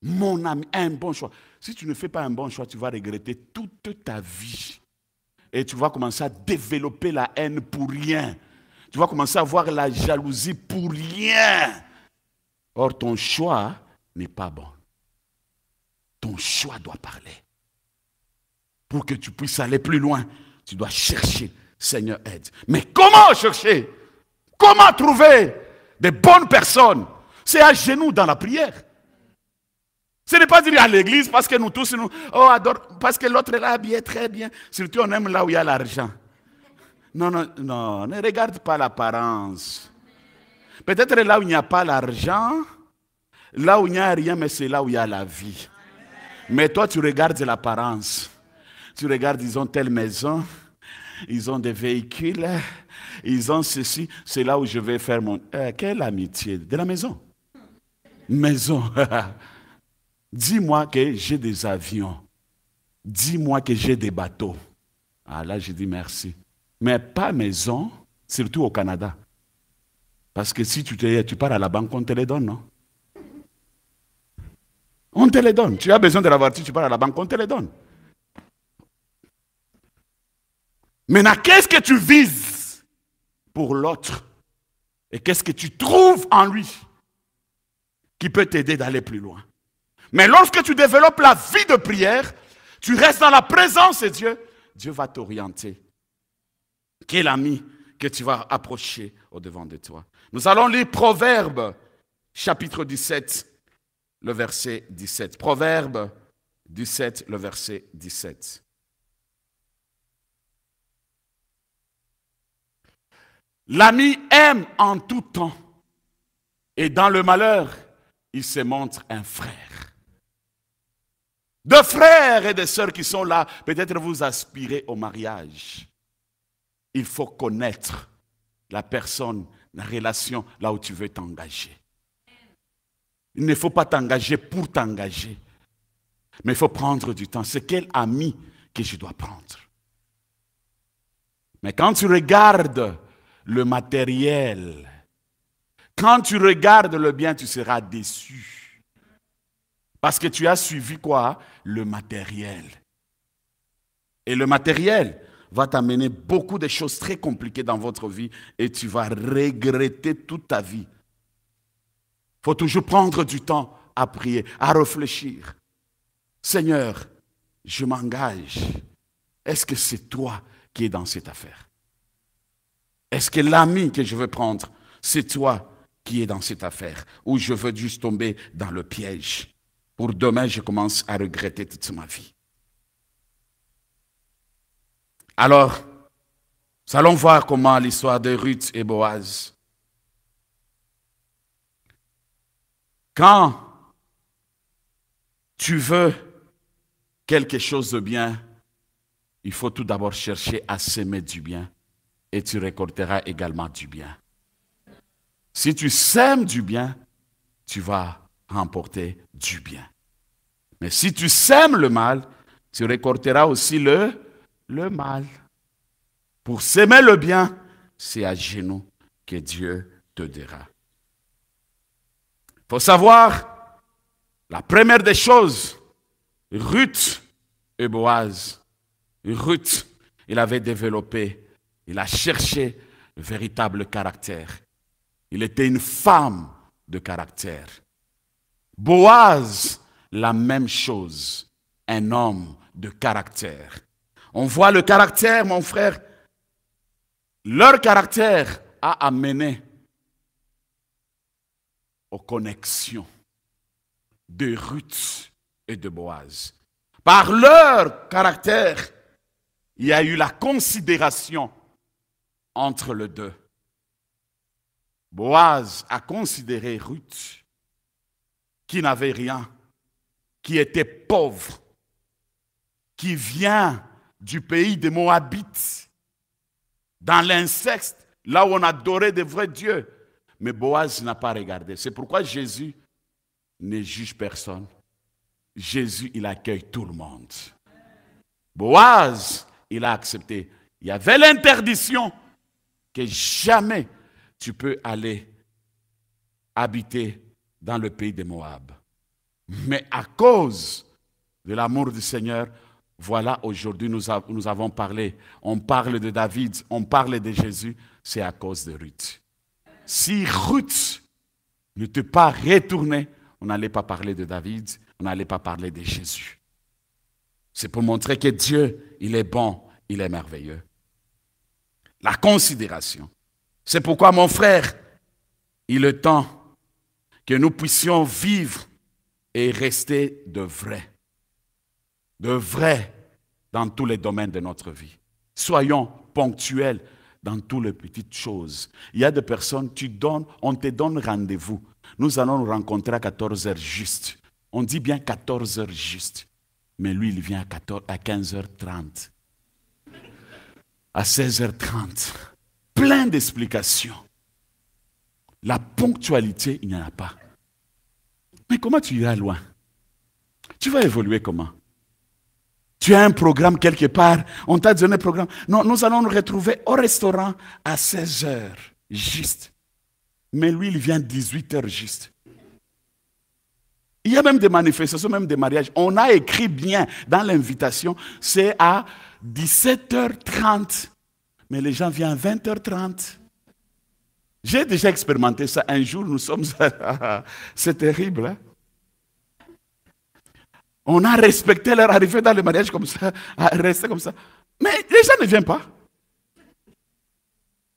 Mon ami, un bon choix. Si tu ne fais pas un bon choix, tu vas regretter toute ta vie. Et tu vas commencer à développer la haine pour rien. Tu vas commencer à avoir la jalousie pour rien. Or, ton choix n'est pas bon. Ton choix doit parler. Pour que tu puisses aller plus loin, tu dois chercher. Seigneur, aide. Mais comment chercher? Comment trouver des bonnes personnes? C'est à genoux dans la prière. Ce n'est pas dire à l'église parce que nous tous, nous, oh, adore, parce que l'autre est là habillé très bien. Surtout on aime là où il y a l'argent. Non, non, non, ne regarde pas l'apparence. Peut-être là où il n'y a pas l'argent, là où il n'y a rien, mais c'est là où il y a la vie. Mais toi, tu regardes l'apparence. Tu regardes, ils ont telle maison, ils ont des véhicules, ils ont ceci. C'est là où je vais faire mon... quelle amitié? De la maison. Maison. Dis-moi que j'ai des avions. Dis-moi que j'ai des bateaux. Ah là, je dis merci. Mais pas maison, surtout au Canada. Parce que si tu pars à la banque, on te les donne, non? On te les donne. Tu as besoin de la voiture, tu pars à la banque, on te les donne. Maintenant, qu'est-ce que tu vises pour l'autre? Et qu'est-ce que tu trouves en lui qui peut t'aider d'aller plus loin? Mais lorsque tu développes la vie de prière, tu restes dans la présence de Dieu, Dieu va t'orienter. Quel ami que tu vas approcher au-devant de toi? Nous allons lire Proverbes, chapitre 17, le verset 17. Proverbes 17, le verset 17. L'ami aime en tout temps, et dans le malheur, il se montre un frère. De frères et de sœurs qui sont là, peut-être vous aspirez au mariage. Il faut connaître la personne, la relation, là où tu veux t'engager. Il ne faut pas t'engager pour t'engager. Mais il faut prendre du temps. C'est quel ami que je dois prendre? Mais quand tu regardes le matériel, quand tu regardes le bien, tu seras déçu. Parce que tu as suivi quoi? Le matériel. Et le matériel va t'amener beaucoup de choses très compliquées dans votre vie et tu vas regretter toute ta vie. Il faut toujours prendre du temps à prier, à réfléchir. Seigneur, je m'engage. Est-ce que c'est toi qui es dans cette affaire? Est-ce que l'ami que je veux prendre, c'est toi qui es dans cette affaire? Ou je veux juste tomber dans le piège? Pour demain, je commence à regretter toute ma vie. Alors, nous allons voir comment l'histoire de Ruth et Boaz. Quand tu veux quelque chose de bien, il faut tout d'abord chercher à s'aimer du bien et tu récolteras également du bien. Si tu sèmes du bien, tu vas remporter du bien. Mais si tu sèmes le mal, tu récolteras aussi le mal. Pour s'aimer le bien, c'est à genoux que Dieu te dira. Il faut savoir, la première des choses, Ruth et Boaz. Ruth, il avait développé, il a cherché le véritable caractère. Il était une femme de caractère. Boaz, la même chose, un homme de caractère. On voit le caractère, mon frère. Leur caractère a amené aux connexions de Ruth et de Boaz. Par leur caractère, il y a eu la considération entre les deux. Boaz a considéré Ruth, qui n'avait rien, qui était pauvre, qui vient du pays des Moabites, dans l'inceste, là où on adorait de vrais dieux. Mais Boaz n'a pas regardé. C'est pourquoi Jésus ne juge personne. Jésus, il accueille tout le monde. Boaz, il a accepté. Il y avait l'interdiction que jamais tu peux aller habiter dans le pays de Moab. Mais à cause de l'amour du Seigneur, voilà, aujourd'hui nous avons parlé. On parle de David, on parle de Jésus, c'est à cause de Ruth. Si Ruth n'était pas retournée, on n'allait pas parler de David, on n'allait pas parler de Jésus. C'est pour montrer que Dieu, il est bon, il est merveilleux. La considération. C'est pourquoi, mon frère, il est temps que nous puissions vivre et rester de vrai dans tous les domaines de notre vie. Soyons ponctuels dans toutes les petites choses. Il y a des personnes, on te donne rendez-vous. Nous allons nous rencontrer à 14 heures juste. On dit bien 14 heures juste. Mais lui, il vient à 15h30. À 16h30. Plein d'explications. La ponctualité, il n'y en a pas. Mais comment tu iras loin? Tu vas évoluer comment? Tu as un programme quelque part, on t'a donné un programme. Non, nous allons nous retrouver au restaurant à 16h, juste. Mais lui, il vient 18h juste. Il y a même des manifestations, même des mariages. On a écrit bien dans l'invitation, c'est à 17h30. Mais les gens viennent à 20h30. J'ai déjà expérimenté ça. Un jour, nous sommes... C'est terrible, hein? On a respecté leur arrivée dans le mariage comme ça, à rester comme ça. Mais les gens ne viennent pas.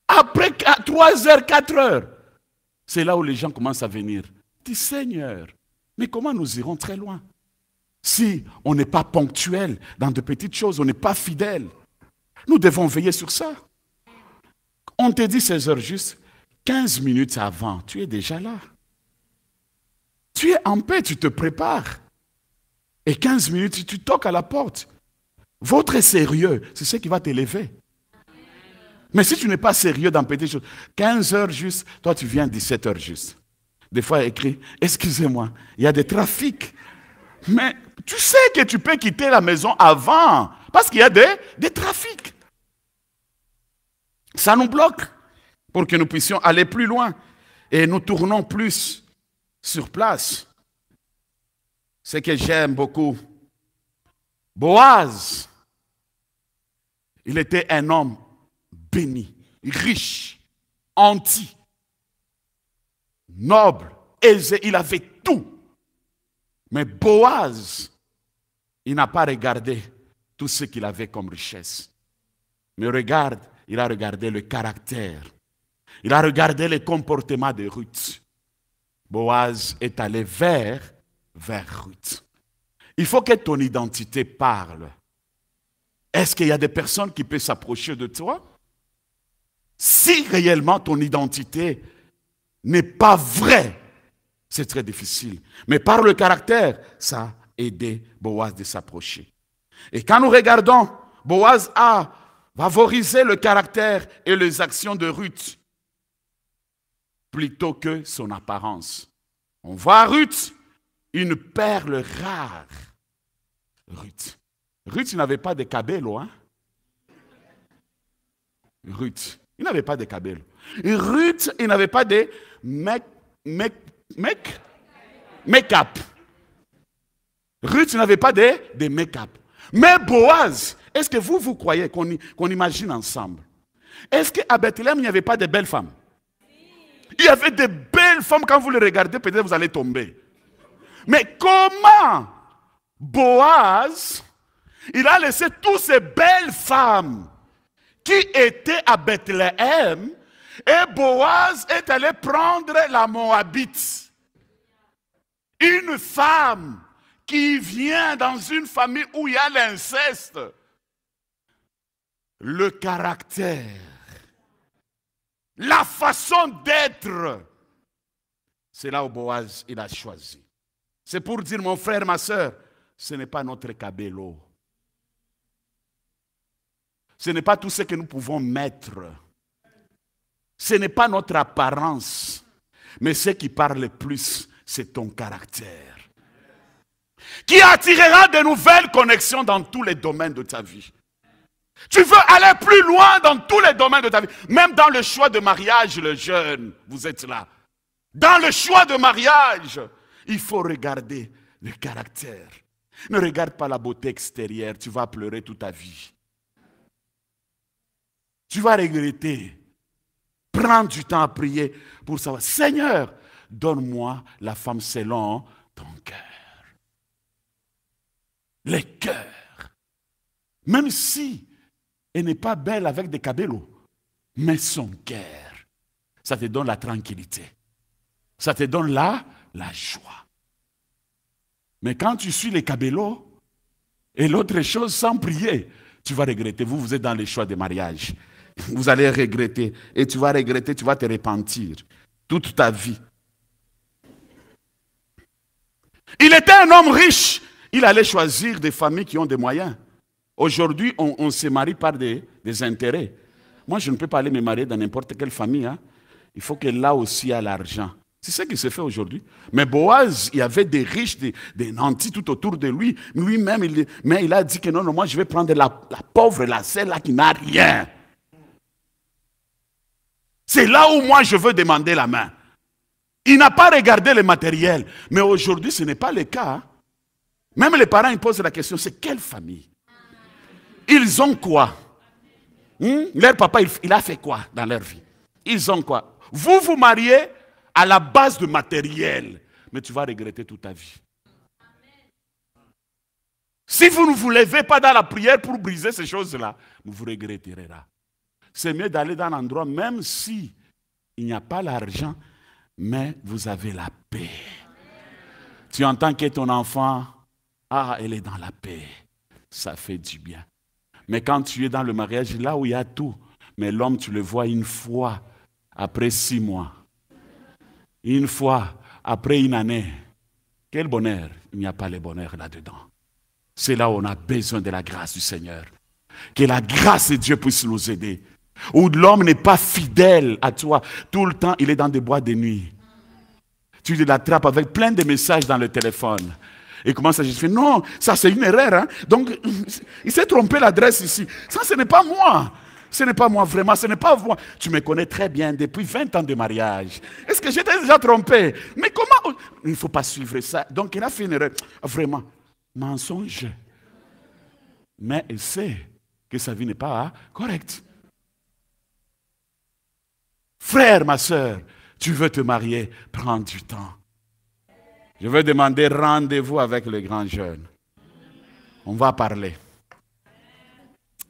Après 3 heures, 4 heures, c'est là où les gens commencent à venir. Dis Seigneur, mais comment nous irons très loin? Si on n'est pas ponctuel dans de petites choses, on n'est pas fidèle. Nous devons veiller sur ça. On te dit 16 heures juste, 15 minutes avant, tu es déjà là. Tu es en paix, tu te prépares. Et 15 minutes, tu toques à la porte. Votre sérieux, c'est ce qui va t'élever. Mais si tu n'es pas sérieux dans petites choses, 15 heures juste, toi tu viens 17 heures juste. Des fois, écrit, excusez-moi, il y a des trafics. Mais tu sais que tu peux quitter la maison avant, parce qu'il y a des trafics. Ça nous bloque pour que nous puissions aller plus loin. Et nous tournons plus sur place. Ce que j'aime beaucoup. Boaz, il était un homme béni, riche, anti, noble, aisé, il avait tout. Mais Boaz, il n'a pas regardé tout ce qu'il avait comme richesse. Mais regarde, il a regardé le caractère. Il a regardé le comportement de Ruth. Boaz est allé vers Ruth. Il faut que ton identité parle. Est-ce qu'il y a des personnes qui peuvent s'approcher de toi? Si réellement ton identité n'est pas vraie, c'est très difficile. Mais par le caractère, ça a aidé Boaz de s'approcher. Et quand nous regardons, Boaz a favorisé le caractère et les actions de Ruth plutôt que son apparence. On voit Ruth, une perle rare. Ruth n'avait pas de cabello, hein? Ruth, il n'avait pas de cabello. Ruth, il n'avait pas de make-up. Ruth n'avait pas de make-up. Mais Boaz, est-ce que vous croyez qu'on imagine ensemble? Est-ce qu'à Bethléem, il n'y avait pas de belles femmes? Il y avait de belles femmes, quand vous les regardez, peut-être vous allez tomber. Mais comment Boaz, il a laissé toutes ces belles femmes qui étaient à Bethléem, et Boaz est allé prendre la Moabite. Une femme qui vient dans une famille où il y a l'inceste. Le caractère, la façon d'être, c'est là où Boaz il a choisi. C'est pour dire, mon frère, ma soeur, ce n'est pas notre cabello. Ce n'est pas tout ce que nous pouvons mettre. Ce n'est pas notre apparence. Mais ce qui parle le plus, c'est ton caractère. Qui attirera de nouvelles connexions dans tous les domaines de ta vie. Tu veux aller plus loin dans tous les domaines de ta vie. Même dans le choix de mariage, le jeune, vous êtes là. Dans le choix de mariage, il faut regarder le caractère. Ne regarde pas la beauté extérieure, tu vas pleurer toute ta vie. Tu vas regretter. Prends du temps à prier pour savoir, Seigneur, donne-moi la femme selon ton cœur. Le cœur. Même si elle n'est pas belle avec des cabellos, mais son cœur, ça te donne la tranquillité. Ça te donne la joie. Mais quand tu suis les cabellos et l'autre chose sans prier, tu vas regretter. Vous êtes dans les choix de mariage. Vous allez regretter. Et tu vas regretter, tu vas te repentir toute ta vie. Il était un homme riche. Il allait choisir des familles qui ont des moyens. Aujourd'hui, on se marie par des intérêts. Moi, je ne peux pas aller me marier dans n'importe quelle famille. Hein. Il faut que là aussi, il y a l'argent. C'est ce qui se fait aujourd'hui. Mais Boaz, il y avait des riches, des nantis tout autour de lui. Lui-même, il a dit que non, moi, je vais prendre la pauvre, celle-là qui n'a rien. C'est là où moi, je veux demander la main. Il n'a pas regardé le matériel. Mais aujourd'hui, ce n'est pas le cas. Hein. Même les parents, ils posent la question, c'est quelle famille? Ils ont quoi? Leur papa, il a fait quoi dans leur vie? Ils ont quoi? Vous vous mariez à la base de matériel, mais tu vas regretter toute ta vie. Si vous ne vous levez pas dans la prière pour briser ces choses-là, vous regretterez là. C'est mieux d'aller dans un endroit, même si il n'y a pas l'argent, mais vous avez la paix. Tu entends que ton enfant, elle est dans la paix. Ça fait du bien. Mais quand tu es dans le mariage, là où il y a tout, mais l'homme, tu le vois une fois, après 6 mois. Une fois, après une année. Quel bonheur! Il n'y a pas le bonheur là-dedans. C'est là où on a besoin de la grâce du Seigneur. Que la grâce de Dieu puisse nous aider. Où l'homme n'est pas fidèle à toi. Tout le temps, il est dans des boîtes de nuit. Tu l'attrapes avec plein de messages dans le téléphone. Et commence à dire, non, ça c'est une erreur. Hein? Donc, il s'est trompé l'adresse ici. Ça, ce n'est pas moi. Ce n'est pas moi vraiment, ce n'est pas moi. Tu me connais très bien depuis 20 ans de mariage. Est-ce que j'étais déjà trompé? Mais comment? Il ne faut pas suivre ça. Donc, il a fait une erreur. Vraiment, mensonge. Mais il sait que sa vie n'est pas correcte. Frère, ma soeur, tu veux te marier, prends du temps. Je veux demander rendez-vous avec les grands jeunes. On va parler.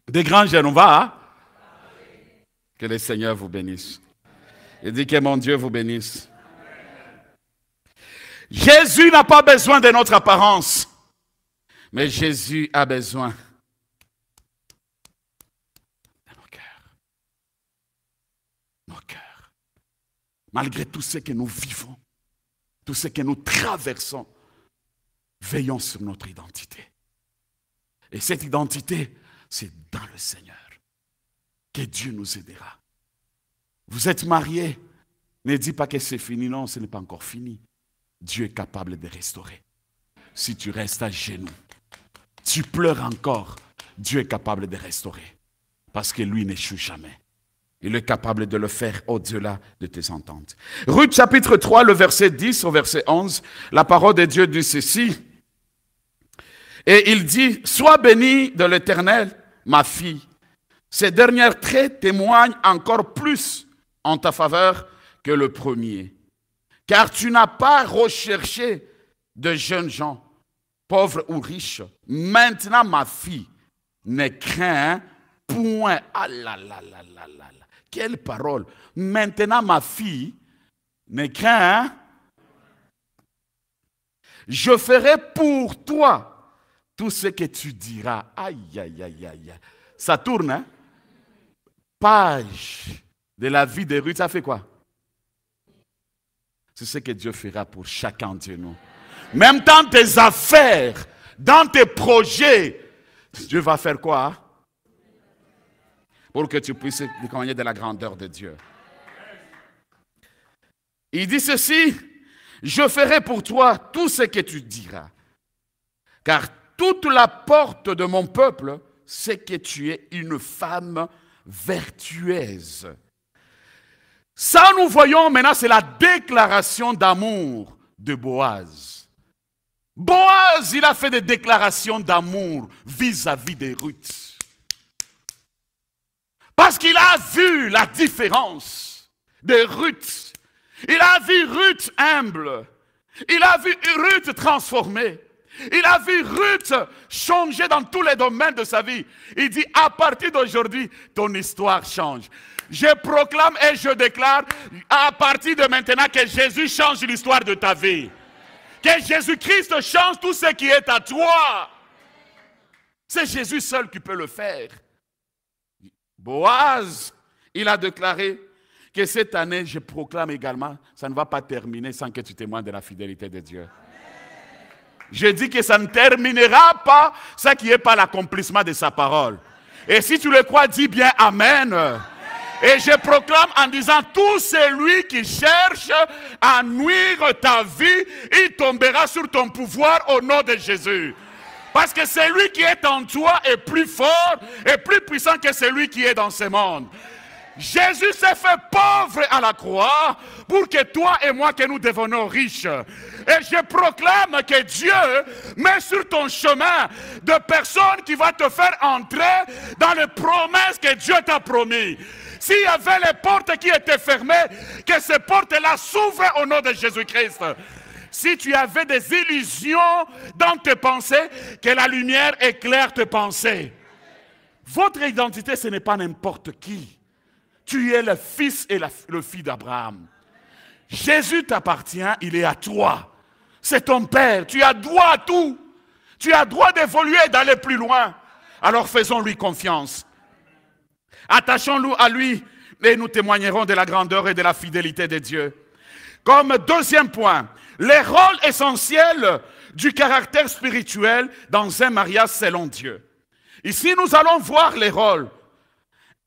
Des grands jeunes, on va. Que le Seigneur vous bénisse. Il dit que mon Dieu vous bénisse. Jésus n'a pas besoin de notre apparence. Mais Jésus a besoin de nos cœurs. Nos cœurs. Malgré tout ce que nous vivons, tout ce que nous traversons, veillons sur notre identité. Et cette identité, c'est dans le Seigneur que Dieu nous aidera. Vous êtes mariés, ne dis pas que c'est fini. Non, ce n'est pas encore fini. Dieu est capable de restaurer. Si tu restes à genoux, tu pleures encore, Dieu est capable de restaurer. Parce que lui n'échoue jamais. Il est capable de le faire au-delà de tes ententes. Ruth chapitre 3, le verset 10 au verset 11, la parole de Dieu dit ceci. Et il dit, sois bénie de l'Éternel, ma fille. Ces derniers traits témoignent encore plus en ta faveur que le premier. Car tu n'as pas recherché de jeunes gens, pauvres ou riches. Maintenant, ma fille, ne crains point. Ah là là là là là là. Quelle parole. Maintenant, ma fille, ne crains. Je ferai pour toi tout ce que tu diras. Aïe, aïe, aïe, aïe. Ça tourne, hein? Page de la vie de Ruth, ça fait quoi? C'est ce que Dieu fera pour chacun de nous. Même dans tes affaires, dans tes projets, Dieu va faire quoi? Pour que tu puisses témoigner de la grandeur de Dieu. Il dit ceci, je ferai pour toi tout ce que tu diras. Car toute la porte de mon peuple sait que tu es une femme vertueuse. Ça, nous voyons maintenant, c'est la déclaration d'amour de Boaz. Boaz, il a fait des déclarations d'amour vis-à-vis de Ruth. Parce qu'il a vu la différence de Ruth. Il a vu Ruth humble. Il a vu Ruth transformée. Il a vu Ruth changer dans tous les domaines de sa vie. Il dit, à partir d'aujourd'hui, ton histoire change. Je proclame et je déclare, à partir de maintenant, que Jésus change l'histoire de ta vie. Que Jésus-Christ change tout ce qui est à toi. C'est Jésus seul qui peut le faire. Boaz Il a déclaré que cette année, je proclame également, ça ne va pas terminer sans que tu témoignes de la fidélité de Dieu. Je dis que ça ne terminera pas sans qu'il n'y ait pas l'accomplissement de sa parole. Et si tu le crois, dis bien Amen. Et je proclame en disant, tout celui qui cherche à nuire ta vie, il tombera sur ton pouvoir au nom de Jésus. Parce que celui qui est en toi est plus fort et plus puissant que celui qui est dans ce monde. Jésus s'est fait pauvre à la croix pour que toi et moi, que nous devenions riches. Et je proclame que Dieu met sur ton chemin de personnes qui vont te faire entrer dans les promesses que Dieu t'a promis. S'il y avait les portes qui étaient fermées, que ces portes-là s'ouvrent au nom de Jésus-Christ. Si tu avais des illusions dans tes pensées, que la lumière éclaire tes pensées. Votre identité, ce n'est pas n'importe qui. Tu es le fils et le fils d'Abraham. Jésus t'appartient, il est à toi. C'est ton Père, tu as droit à tout. Tu as droit d'évoluer et d'aller plus loin. Alors faisons-lui confiance. Attachons-nous à lui et nous témoignerons de la grandeur et de la fidélité de Dieu. Comme deuxième point, les rôles essentiels du caractère spirituel dans un mariage selon Dieu. Ici, nous allons voir les rôles.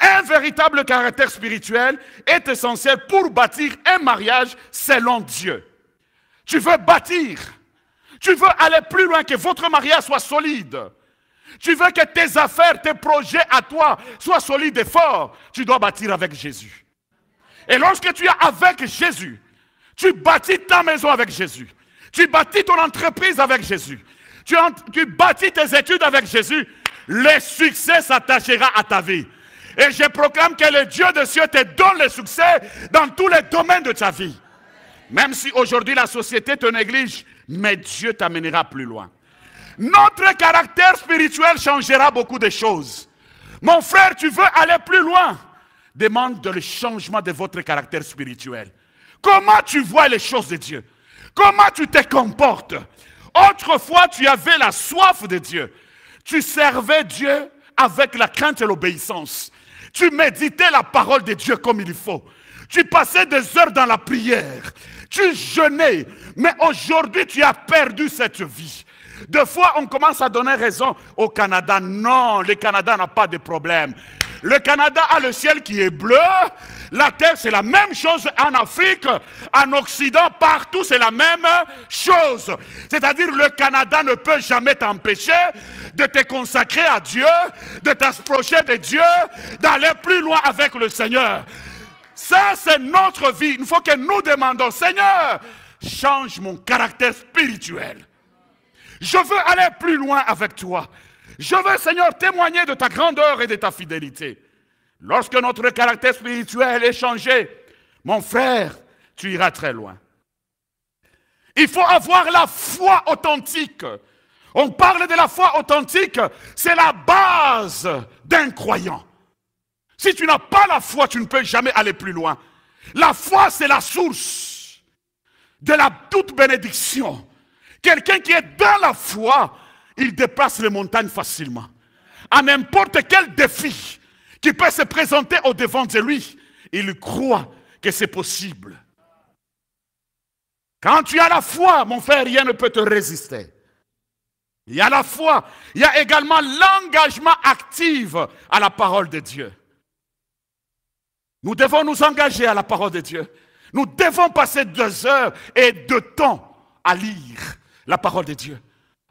Un véritable caractère spirituel est essentiel pour bâtir un mariage selon Dieu. Tu veux bâtir, tu veux aller plus loin, que votre mariage soit solide. Tu veux que tes affaires, tes projets à toi soient solides et forts. Tu dois bâtir avec Jésus. Et lorsque tu es avec Jésus, tu bâtis ta maison avec Jésus. Tu bâtis ton entreprise avec Jésus. Tu bâtis tes études avec Jésus. Le succès s'attachera à ta vie. Et je proclame que le Dieu des cieux te donne le succès dans tous les domaines de ta vie. Même si aujourd'hui la société te néglige, mais Dieu t'amènera plus loin. Notre caractère spirituel changera beaucoup de choses. Mon frère, tu veux aller plus loin? Demande le changement de votre caractère spirituel. Comment tu vois les choses de Dieu? Comment tu te comportes? Autrefois, tu avais la soif de Dieu. Tu servais Dieu avec la crainte et l'obéissance. Tu méditais la parole de Dieu comme il faut. Tu passais des heures dans la prière. Tu jeûnais. Mais aujourd'hui, tu as perdu cette vie. Des fois, on commence à donner raison au Canada. Non, le Canada n'a pas de problème. Le Canada a le ciel qui est bleu. La terre, c'est la même chose en Afrique, en Occident, partout, c'est la même chose. C'est-à-dire, le Canada ne peut jamais t'empêcher de te consacrer à Dieu, de t'approcher de Dieu, d'aller plus loin avec le Seigneur. Ça, c'est notre vie. Il faut que nous demandons, Seigneur, change mon caractère spirituel. Je veux aller plus loin avec toi. Je veux, Seigneur, témoigner de ta grandeur et de ta fidélité. Lorsque notre caractère spirituel est changé, mon frère, tu iras très loin. Il faut avoir la foi authentique. On parle de la foi authentique, c'est la base d'un croyant. Si tu n'as pas la foi, tu ne peux jamais aller plus loin. La foi, c'est la source de la toute bénédiction. Quelqu'un qui est dans la foi, il dépasse les montagnes facilement. À n'importe quel défi qui peut se présenter au devant de lui, il croit que c'est possible. Quand tu as la foi, mon frère, rien ne peut te résister. Il y a la foi, il y a également l'engagement actif à la parole de Dieu. Nous devons nous engager à la parole de Dieu. Nous devons passer 2 heures et de temps à lire la parole de Dieu,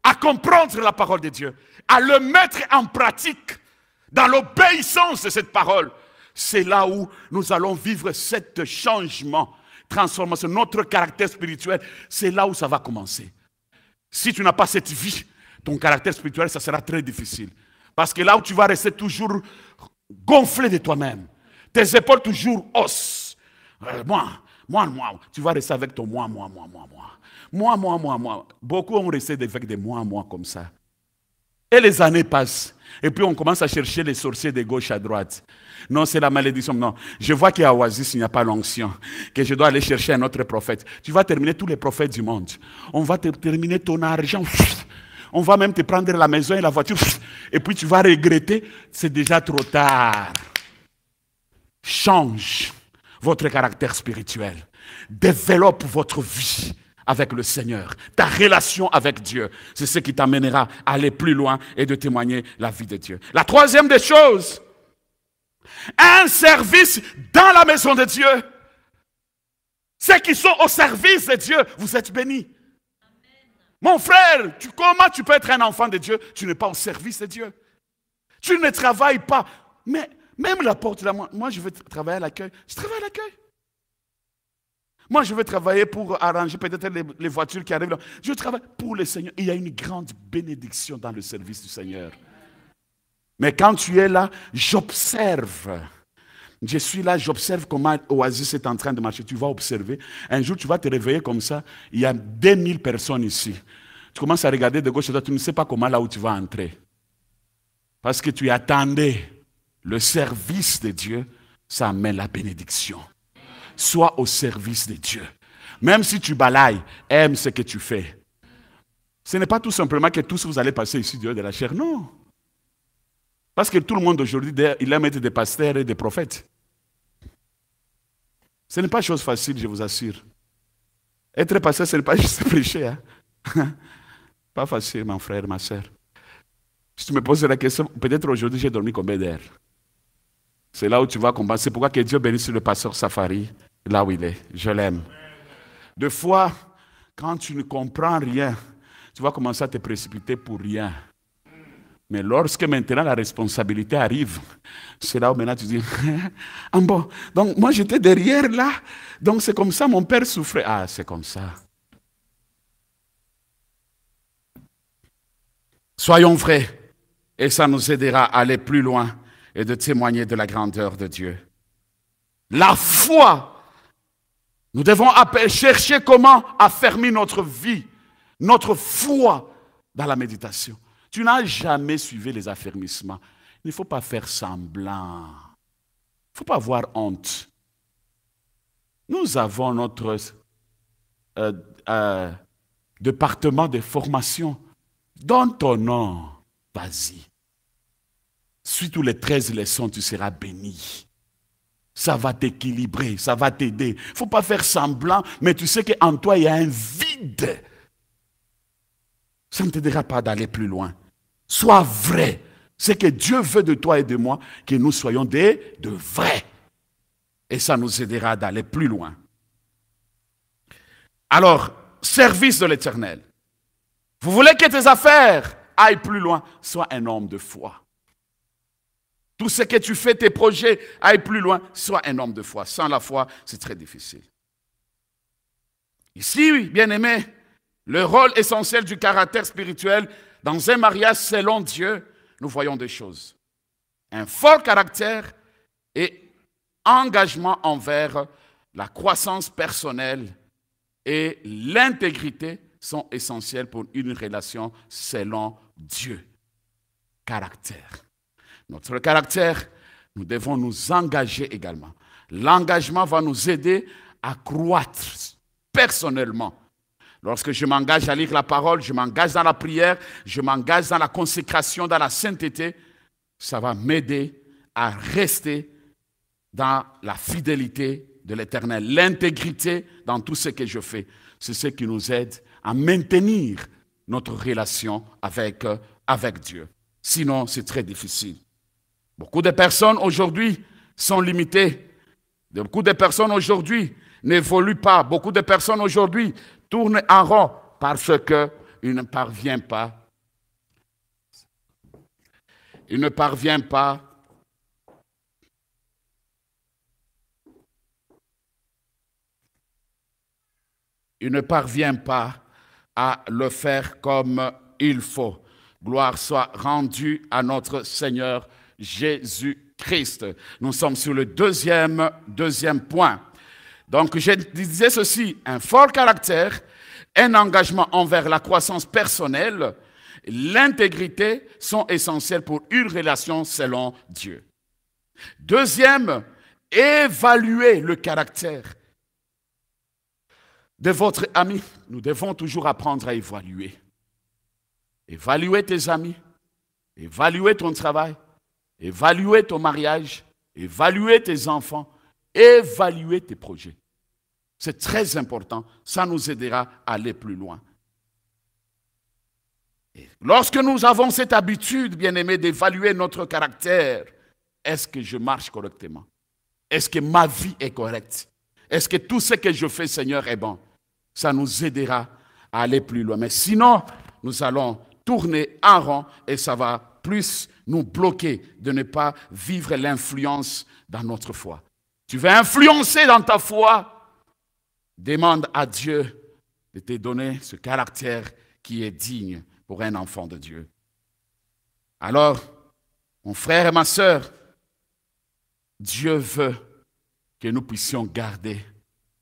à comprendre la parole de Dieu, à le mettre en pratique dans l'obéissance de cette parole. C'est là où nous allons vivre ce changement, transformation, notre caractère spirituel. C'est là où ça va commencer. Si tu n'as pas cette vie, ton caractère spirituel, ça sera très difficile. Parce que là où tu vas rester toujours gonflé de toi-même, tes épaules toujours os. Moi, tu vas rester avec ton moi. Beaucoup ont resté avec des moi comme ça. Et les années passent. Et puis on commence à chercher les sorciers de gauche à droite. Non, c'est la malédiction. Non, je vois qu'à Oasis, il n'y a pas l'onction. Que je dois aller chercher un autre prophète. Tu vas terminer tous les prophètes du monde. On va terminer ton argent. On va même te prendre la maison et la voiture. Et puis tu vas regretter. C'est déjà trop tard. change votre caractère spirituel. Développe votre vie avec le Seigneur. Ta relation avec Dieu, c'est ce qui t'amènera à aller plus loin et de témoigner la vie de Dieu. La troisième des choses, un service dans la maison de Dieu. Ceux qui sont au service de Dieu, vous êtes bénis. Mon frère, comment tu peux être un enfant de Dieu? Tu n'es pas au service de Dieu. Tu ne travailles pas. Mais même la porte là, moi je veux travailler à l'accueil. Je travaille à l'accueil. Moi je veux travailler pour arranger peut-être les voitures qui arrivent là. Je travaille pour le Seigneur. Il y a une grande bénédiction dans le service du Seigneur. Mais quand tu es là, j'observe. Je suis là, j'observe comment Oasis est en train de marcher. Tu vas observer. Un jour, tu vas te réveiller comme ça. Il y a 2000 personnes ici. Tu commences à regarder de gauche à droite. Tu ne sais pas comment là où tu vas entrer. Parce que tu attendais. Le service de Dieu, ça amène la bénédiction. Sois au service de Dieu. Même si tu balayes, aime ce que tu fais. Ce n'est pas tout simplement que tous vous allez passer ici dehors de la chair. Non. Parce que tout le monde aujourd'hui, il aime être des pasteurs et des prophètes. Ce n'est pas chose facile, je vous assure. Être pasteur, ce n'est pas juste prêcher. Hein? Pas facile, mon frère, ma soeur. Si tu me poses la question, peut-être aujourd'hui, j'ai dormi combien d'heures? C'est là où tu vas combattre. C'est pourquoi que Dieu bénisse le pasteur Safari, là où il est. Je l'aime. Des fois, quand tu ne comprends rien, tu vas commencer à te précipiter pour rien. Mais lorsque maintenant la responsabilité arrive, c'est là où maintenant tu dis, ah bon, donc moi j'étais derrière là, donc c'est comme ça, mon père souffrait. Ah, c'est comme ça. Soyons vrais, et ça nous aidera à aller plus loin et de témoigner de la grandeur de Dieu. La foi, nous devons chercher comment affermir notre vie, notre foi dans la méditation. Tu n'as jamais suivi les affermissements. Il ne faut pas faire semblant. Il ne faut pas avoir honte. Nous avons notre département de formation. Donne ton nom. Vas-y. Suis tous les 13 leçons, tu seras béni. Ça va t'équilibrer, ça va t'aider. Il ne faut pas faire semblant, mais tu sais qu'en toi, il y a un vide. Ça ne t'aidera pas d'aller plus loin. Sois vrai. C'est que Dieu veut de toi et de moi que nous soyons de vrais. Et ça nous aidera d'aller plus loin. Alors, service de l'Éternel. Vous voulez que tes affaires aillent plus loin, sois un homme de foi. Tout ce que tu fais, tes projets, aillent plus loin, sois un homme de foi. Sans la foi, c'est très difficile. Ici, bien-aimés, le rôle essentiel du caractère spirituel dans un mariage selon Dieu, nous voyons deux choses. Un fort caractère et engagement envers la croissance personnelle et l'intégrité sont essentiels pour une relation selon Dieu. Caractère. Notre caractère, nous devons nous engager également. L'engagement va nous aider à croître personnellement. Lorsque je m'engage à lire la parole, je m'engage dans la prière, je m'engage dans la consécration, dans la sainteté, ça va m'aider à rester dans la fidélité de l'Éternel, l'intégrité dans tout ce que je fais. C'est ce qui nous aide à maintenir notre relation avec Dieu. Sinon, c'est très difficile. Beaucoup de personnes aujourd'hui sont limitées. Beaucoup de personnes aujourd'hui n'évoluent pas. Beaucoup de personnes aujourd'hui tournent en rond parce qu'ils ne parviennent pas. Ils ne parviennent pas à le faire comme il faut. Gloire soit rendue à notre Seigneur Jésus-Christ. Nous sommes sur le deuxième point. Donc, je disais ceci, un fort caractère, un engagement envers la croissance personnelle, l'intégrité sont essentiels pour une relation selon Dieu. Deuxième, évaluer le caractère de votre ami. Nous devons toujours apprendre à évaluer. Évaluer tes amis, évaluer ton travail, évaluer ton mariage, évaluer tes enfants, évaluer tes projets. C'est très important, ça nous aidera à aller plus loin. Et lorsque nous avons cette habitude, bien-aimés, d'évaluer notre caractère, est-ce que je marche correctement? Est-ce que ma vie est correcte? Est-ce que tout ce que je fais, Seigneur, est bon? Ça nous aidera à aller plus loin. Mais sinon, nous allons tourner en rond et ça va plus nous bloquer de ne pas vivre l'influence dans notre foi. Tu veux influencer dans ta foi? Demande à Dieu de te donner ce caractère qui est digne pour un enfant de Dieu. Alors, mon frère et ma sœur, Dieu veut que nous puissions garder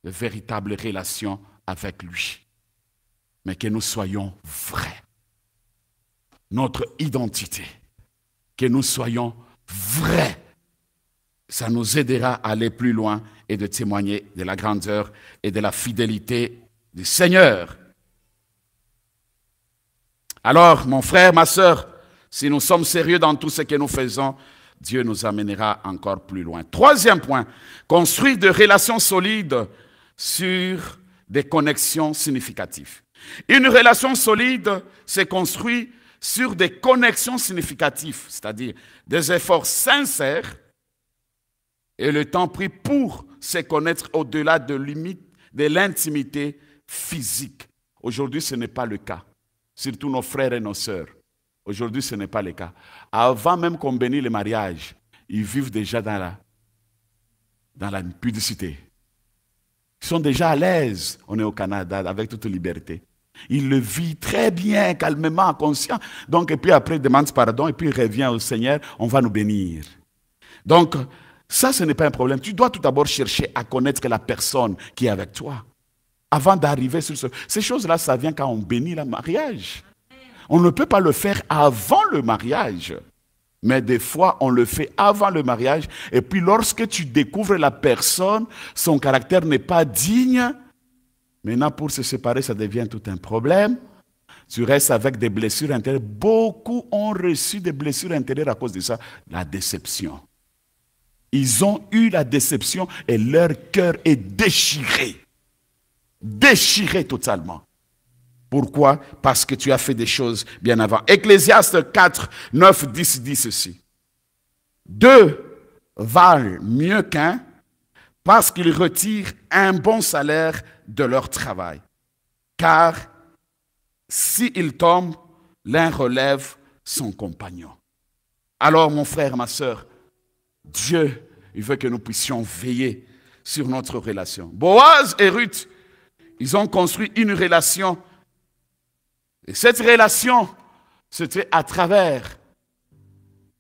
de véritables relations avec lui, mais que nous soyons vrais. Notre identité, que nous soyons vrais. Ça nous aidera à aller plus loin et de témoigner de la grandeur et de la fidélité du Seigneur. Alors, mon frère, ma sœur, si nous sommes sérieux dans tout ce que nous faisons, Dieu nous amènera encore plus loin. Troisième point, construire des relations solides sur des connexions significatives. Une relation solide se construit sur des connexions significatives, c'est-à-dire des efforts sincères et le temps pris pour se connaître au-delà de l'intimité physique. Aujourd'hui, ce n'est pas le cas. Surtout nos frères et nos sœurs. Aujourd'hui, ce n'est pas le cas. Avant même qu'on bénisse le mariage, ils vivent déjà dans la pudicité. Ils sont déjà à l'aise. On est au Canada avec toute liberté. Ils le vivent très bien, calmement, conscient. Donc, et puis après, il demande pardon, et puis il revient au Seigneur, on va nous bénir. Donc, ça, ce n'est pas un problème. Tu dois tout d'abord chercher à connaître la personne qui est avec toi. Avant d'arriver sur ces choses-là, ça vient quand on bénit le mariage. On ne peut pas le faire avant le mariage. Mais des fois, on le fait avant le mariage. Et puis, lorsque tu découvres la personne, son caractère n'est pas digne. Maintenant, pour se séparer, ça devient tout un problème. Tu restes avec des blessures intérieures. Beaucoup ont reçu des blessures intérieures à cause de ça. La déception. Ils ont eu la déception et leur cœur est déchiré. Déchiré totalement. Pourquoi? Parce que tu as fait des choses bien avant. Ecclésiaste 4, 9, 10 dit ceci. Deux valent mieux qu'un parce qu'ils retirent un bon salaire de leur travail. Car s'ils tombent, l'un relève son compagnon. Alors, mon frère, ma sœur, Dieu, il veut que nous puissions veiller sur notre relation. Boaz et Ruth, ils ont construit une relation. Et cette relation, c'était à travers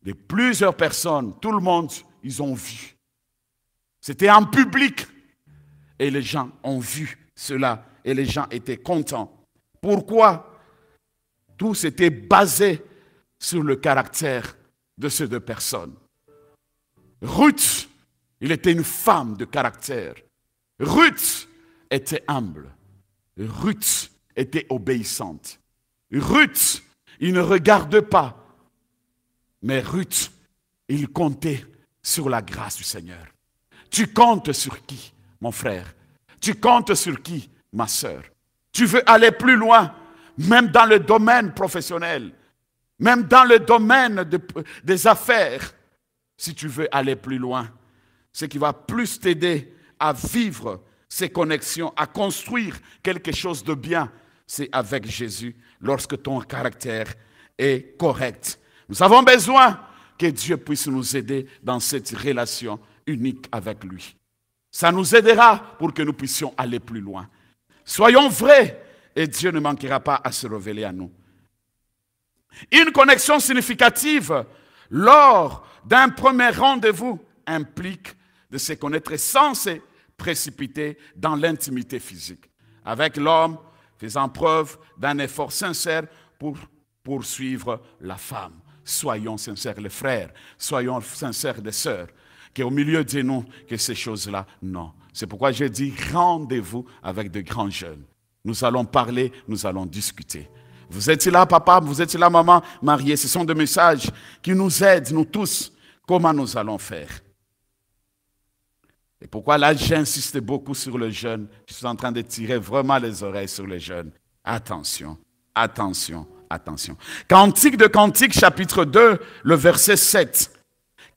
de plusieurs personnes. Tout le monde, ils ont vu. C'était en public. Et les gens ont vu cela. Et les gens étaient contents. Pourquoi? Tout s'était basé sur le caractère de ces deux personnes. Ruth, il était une femme de caractère. Ruth était humble. Ruth était obéissante. Ruth, il ne regarde pas. Mais Ruth, il comptait sur la grâce du Seigneur. Tu comptes sur qui, mon frère? Tu comptes sur qui, ma sœur? Tu veux aller plus loin, même dans le domaine professionnel, même dans le domaine des affaires. Si tu veux aller plus loin, ce qui va plus t'aider à vivre ces connexions, à construire quelque chose de bien, c'est avec Jésus, lorsque ton caractère est correct. Nous avons besoin que Dieu puisse nous aider dans cette relation unique avec lui. Ça nous aidera pour que nous puissions aller plus loin. Soyons vrais et Dieu ne manquera pas à se révéler à nous. Une connexion significative lors d'un premier rendez-vous implique de se connaître sans se précipiter dans l'intimité physique. Avec l'homme, faisant preuve d'un effort sincère pour poursuivre la femme. Soyons sincères les frères, soyons sincères les sœurs, qu'au milieu de nous, que ces choses-là, non. C'est pourquoi j'ai dit rendez-vous avec de grands jeunes. Nous allons parler, nous allons discuter. Vous êtes là, papa, vous êtes là, maman, mariée. Ce sont des messages qui nous aident, nous tous, comment nous allons faire. Et pourquoi là, j'insiste beaucoup sur le jeûne. Je suis en train de tirer vraiment les oreilles sur le jeûne. Attention, attention, attention. Cantique de Cantique, chapitre 2, le verset 7.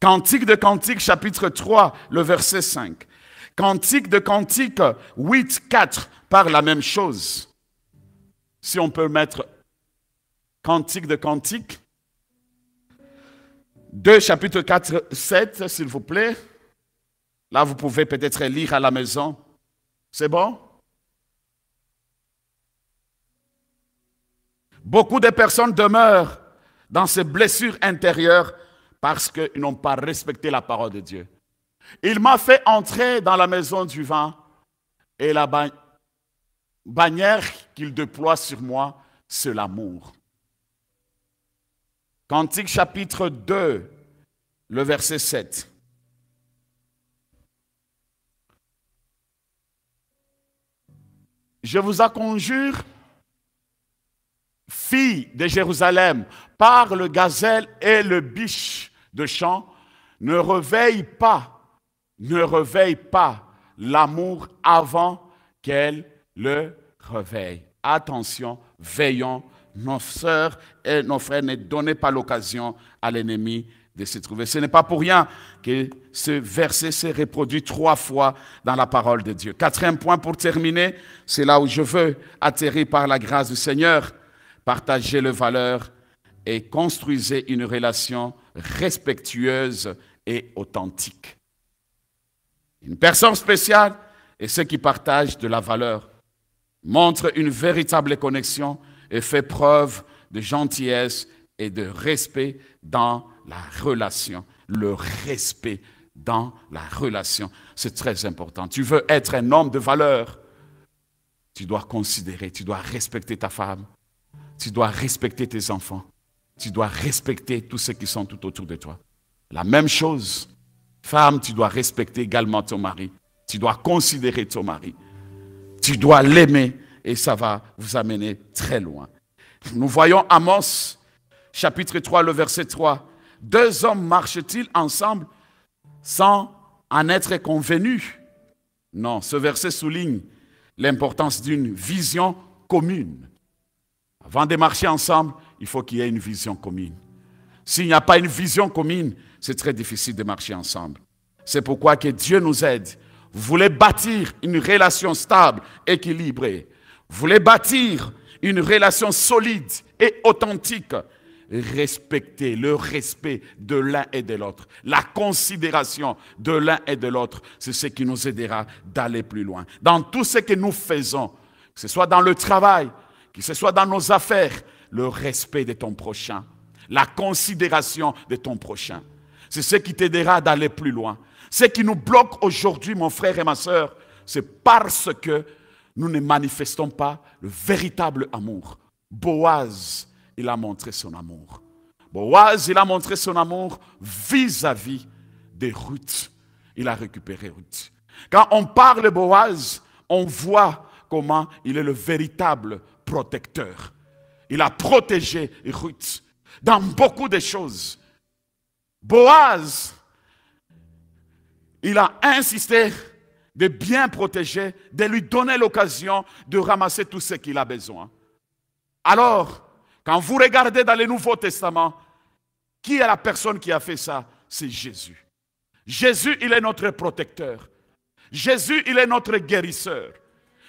Cantique de Cantique, chapitre 3, le verset 5. Cantique de Cantique 8, 4, parle la même chose. Si on peut mettre Cantique de Cantique 2, chapitre 4, 7, s'il vous plaît. Là, vous pouvez peut-être lire à la maison. C'est bon? Beaucoup de personnes demeurent dans ces blessures intérieures parce qu'ils n'ont pas respecté la parole de Dieu. Il m'a fait entrer dans la maison du vent et la bannière qu'il déploie sur moi, c'est l'amour. Cantique chapitre 2, le verset 7. Je vous en conjure, filles de Jérusalem, par le gazelle et le biche de champ, ne réveille pas l'amour avant qu'elle le réveille. Attention, veillons, nos sœurs et nos frères, ne donnez pas l'occasion à l'ennemi de se trouver. Ce n'est pas pour rien que ce verset s'est reproduit 3 fois dans la parole de Dieu. 4e point pour terminer, c'est là où je veux atterrir par la grâce du Seigneur. Partagez les valeurs et construisez une relation respectueuse et authentique. Une personne spéciale est ceux qui partagent de la valeur, montre une véritable connexion et fait preuve de gentillesse et de respect dans la relation. Le respect dans la relation, c'est très important. Tu veux être un homme de valeur, tu dois considérer, tu dois respecter ta femme, tu dois respecter tes enfants, tu dois respecter tous ceux qui sont tout autour de toi. La même chose, femme, tu dois respecter également ton mari, tu dois considérer ton mari, tu dois l'aimer et ça va vous amener très loin. Nous voyons Amos, chapitre 3, le verset 3. 2 hommes marchent-ils ensemble sans en être convenus? Non, ce verset souligne l'importance d'une vision commune. Avant de marcher ensemble, il faut qu'il y ait une vision commune. S'il n'y a pas une vision commune, c'est très difficile de marcher ensemble. C'est pourquoi que Dieu nous aide. Vous voulez bâtir une relation stable, équilibrée. Vous voulez bâtir une relation solide et authentique. Respectez le respect de l'un et de l'autre. La considération de l'un et de l'autre, c'est ce qui nous aidera d'aller plus loin. Dans tout ce que nous faisons, que ce soit dans le travail, que ce soit dans nos affaires, le respect de ton prochain, la considération de ton prochain. C'est ce qui t'aidera d'aller plus loin. Ce qui nous bloque aujourd'hui, mon frère et ma sœur, c'est parce que nous ne manifestons pas le véritable amour. Boaz, il a montré son amour. Boaz, il a montré son amour vis-à-vis de Ruth. Il a récupéré Ruth. Quand on parle de Boaz, on voit comment il est le véritable protecteur. Il a protégé Ruth dans beaucoup de choses. Boaz, il a insisté de bien protéger, de lui donner l'occasion de ramasser tout ce qu'il a besoin. Alors, quand vous regardez dans le Nouveau Testament, qui est la personne qui a fait ça? C'est Jésus. Jésus, il est notre protecteur. Jésus, il est notre guérisseur.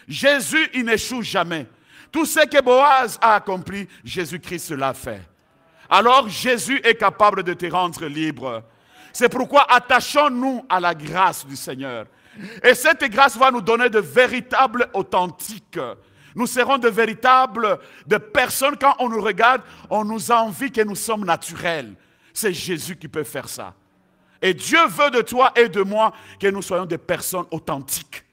Jésus, il n'échoue jamais. Tout ce que Boaz a accompli, Jésus-Christ l'a fait. Alors, Jésus est capable de te rendre libre. C'est pourquoi attachons-nous à la grâce du Seigneur. Et cette grâce va nous donner de véritables authentiques. Nous serons de véritables personnes. Quand on nous regarde, on nous envie que nous sommes naturels. C'est Jésus qui peut faire ça. Et Dieu veut de toi et de moi que nous soyons des personnes authentiques.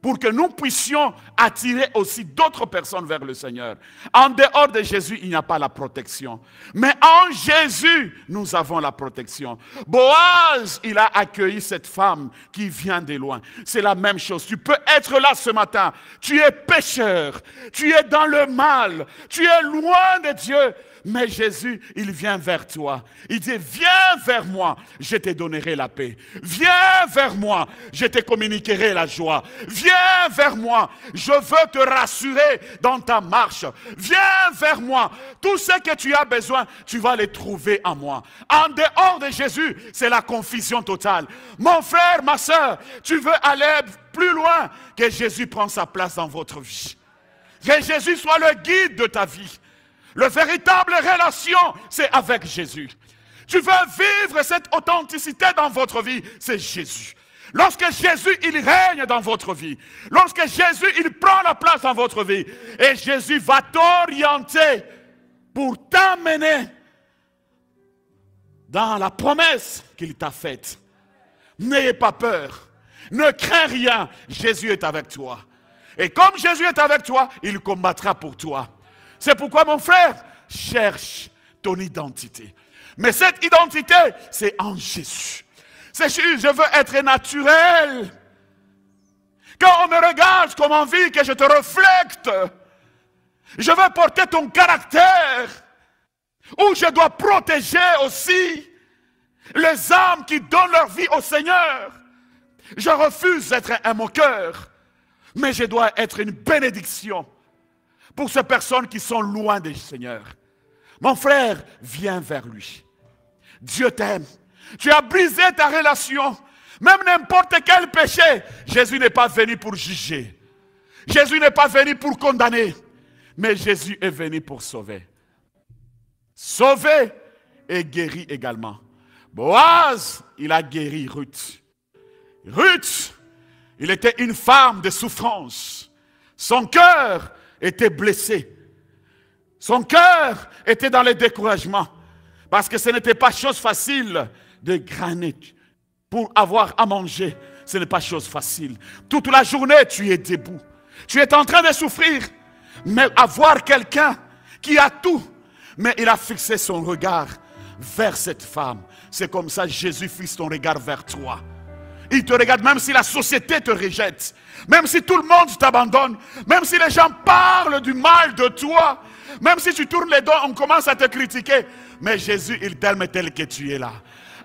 Pour que nous puissions attirer aussi d'autres personnes vers le Seigneur. En dehors de Jésus, il n'y a pas la protection. Mais en Jésus, nous avons la protection. Boaz, il a accueilli cette femme qui vient de loin. C'est la même chose. Tu peux être là ce matin. Tu es pécheur. Tu es dans le mal. Tu es loin de Dieu. Mais Jésus, il vient vers toi. Il dit, viens vers moi, je te donnerai la paix. Viens vers moi, je te communiquerai la joie. Viens vers moi, je veux te rassurer dans ta marche. Viens vers moi, tout ce que tu as besoin, tu vas les trouver en moi. En dehors de Jésus, c'est la confusion totale. Mon frère, ma soeur, tu veux aller plus loin, que Jésus prenne sa place dans votre vie. Que Jésus soit le guide de ta vie. La véritable relation, c'est avec Jésus. Tu veux vivre cette authenticité dans votre vie, c'est Jésus. Lorsque Jésus, il règne dans votre vie, lorsque Jésus, il prend la place dans votre vie, et Jésus va t'orienter pour t'amener dans la promesse qu'il t'a faite. N'ayez pas peur, ne crains rien, Jésus est avec toi. Et comme Jésus est avec toi, il combattra pour toi. C'est pourquoi, mon frère, cherche ton identité. Mais cette identité, c'est en Jésus. Je veux être naturel. Quand on me regarde comme envie que je te reflète, je veux porter ton caractère. Ou je dois protéger aussi les âmes qui donnent leur vie au Seigneur. Je refuse d'être un moqueur, mais je dois être une bénédiction pour ces personnes qui sont loin du Seigneur. Mon frère, viens vers lui. Dieu t'aime. Tu as brisé ta relation. Même n'importe quel péché. Jésus n'est pas venu pour juger. Jésus n'est pas venu pour condamner. Mais Jésus est venu pour sauver. Sauver et guérir également. Boaz, il a guéri Ruth. Ruth, il était une femme de souffrance. Son cœur était blessé. Son cœur était dans le découragement. Parce que ce n'était pas chose facile de gagner. Pour avoir à manger, ce n'est pas chose facile. Toute la journée, tu es debout. Tu es en train de souffrir. Mais avoir quelqu'un qui a tout, mais il a fixé son regard vers cette femme. C'est comme ça que Jésus fixe ton regard vers toi. Il te regarde même si la société te rejette. Même si tout le monde t'abandonne. Même si les gens parlent du mal de toi. Même si tu tournes les dos, on commence à te critiquer. Mais Jésus, il t'aime tel que tu es là.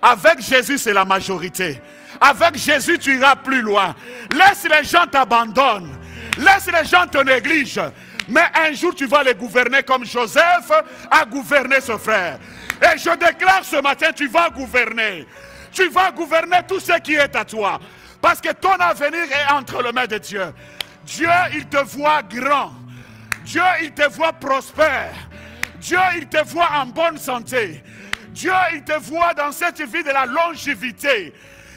Avec Jésus, c'est la majorité. Avec Jésus, tu iras plus loin. Laisse les gens t'abandonnent. Laisse les gens te négligent. Mais un jour, tu vas les gouverner comme Joseph a gouverné ce frère. Et je déclare ce matin, tu vas gouverner. Tu vas gouverner tout ce qui est à toi. Parce que ton avenir est entre les mains de Dieu. Dieu, il te voit grand. Dieu, il te voit prospère. Dieu, il te voit en bonne santé. Dieu, il te voit dans cette vie de la longévité.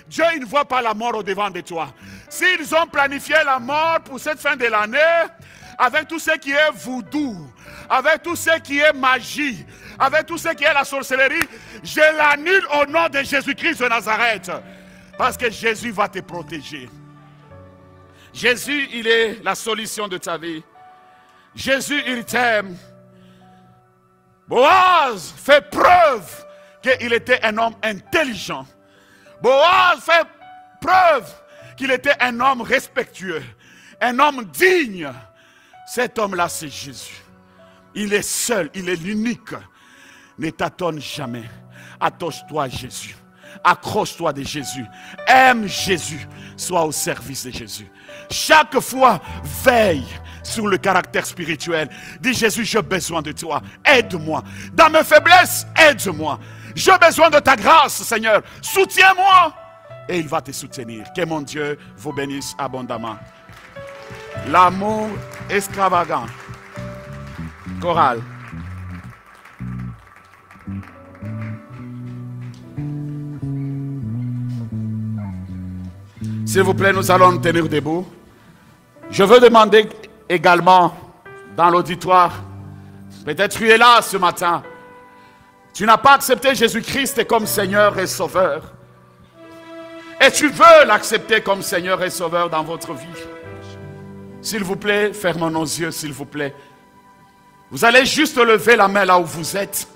Dieu, il ne voit pas la mort au-devant de toi. S'ils ont planifié la mort pour cette fin de l'année, avec tout ce qui est voodoo, avec tout ce qui est magie, avec tout ce qui est la sorcellerie, je l'annule au nom de Jésus-Christ de Nazareth. Parce que Jésus va te protéger. Jésus, il est la solution de ta vie. Jésus, il t'aime. Boaz fait preuve qu'il était un homme intelligent. Boaz fait preuve qu'il était un homme respectueux, un homme digne. Cet homme-là, c'est Jésus. Il est seul, il est l'unique. Ne t'attends jamais. Attache-toi à Jésus. Accroche-toi de Jésus. Aime Jésus. Sois au service de Jésus. Chaque fois, veille sur le caractère spirituel. Dis Jésus, j'ai besoin de toi. Aide-moi. Dans mes faiblesses, aide-moi. J'ai besoin de ta grâce, Seigneur. Soutiens-moi. Et il va te soutenir. Que mon Dieu vous bénisse abondamment. L'amour extravagant. Chorale. S'il vous plaît, nous allons nous tenir debout. Je veux demander également dans l'auditoire, peut-être tu es là ce matin, tu n'as pas accepté Jésus-Christ comme Seigneur et Sauveur. Et tu veux l'accepter comme Seigneur et Sauveur dans votre vie. S'il vous plaît, fermons nos yeux, s'il vous plaît. Vous allez juste lever la main là où vous êtes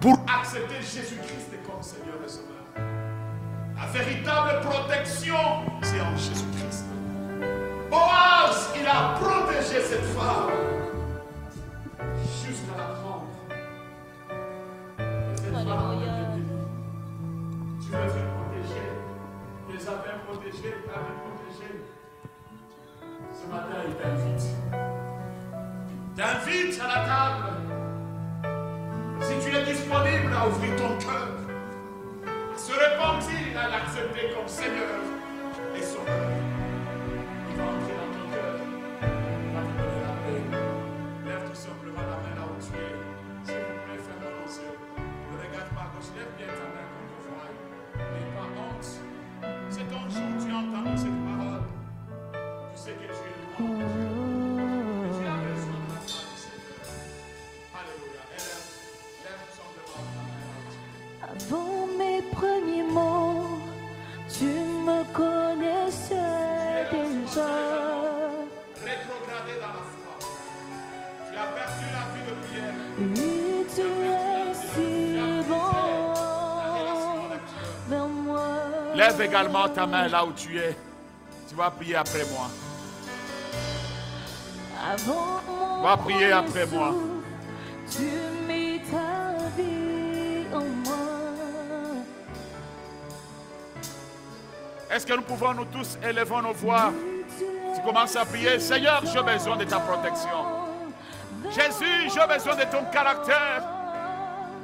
pour accepter Jésus-Christ comme Seigneur et Sauveur. La véritable protection, c'est en Jésus-Christ. Boaz, il a protégé cette femme jusqu'à la mort. parents étaient bénis. Tu les as protégés. Tu les avais protégés, tu avais protégé. Ce matin, il t'invite. T'invite à la table. Si tu es disponible à ouvrir ton cœur, à se repentir, à l'accepter comme Seigneur et Sauveur, il va entrer dans ton cœur. Il va te donner la paix. Lève tout simplement la main là où tu es. S'il vous plaît, fais-moi danser. Ne regarde pas à gauche, lève bien ta main qu'on te voie. N'aie pas honte. C'est ton jour, tu as entendu cette parole. Tu sais que tu es le bon. Et tu as besoin de la part du Seigneur. Alléluia. Lève tout simplement ta main là où tu es. Avant mes premiers mots, tu me connaissais déjà. Rétrogradé dans la foi. Tu as perdu la vie de prière. Oui, tu es si bon vers moi. Lève également ta main là où tu es. Tu vas prier après moi. Avant Va prier après moi. tu mis ta vie en moi. Est-ce que nous pouvons nous tous élever nos voix? Tu commences à prier. Seigneur, j'ai besoin de ta protection. Jésus, j'ai besoin de ton caractère.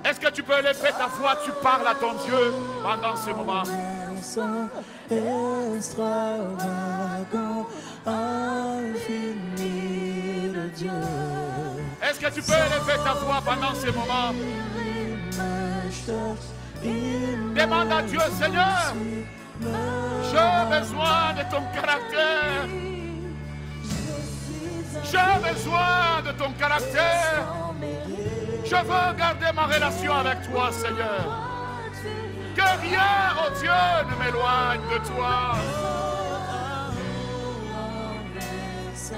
Est-ce que tu peux élever ta voix? Tu parles à ton Dieu pendant ce moment. Extravagant, infini de Dieu. Est-ce que tu peux élever ta voix pendant ce moment? Demande à Dieu, Seigneur, j'ai besoin de ton caractère. J'ai besoin de ton caractère. Je veux garder ma relation avec toi, Seigneur. Que rien, oh Dieu, ne m'éloigne de toi.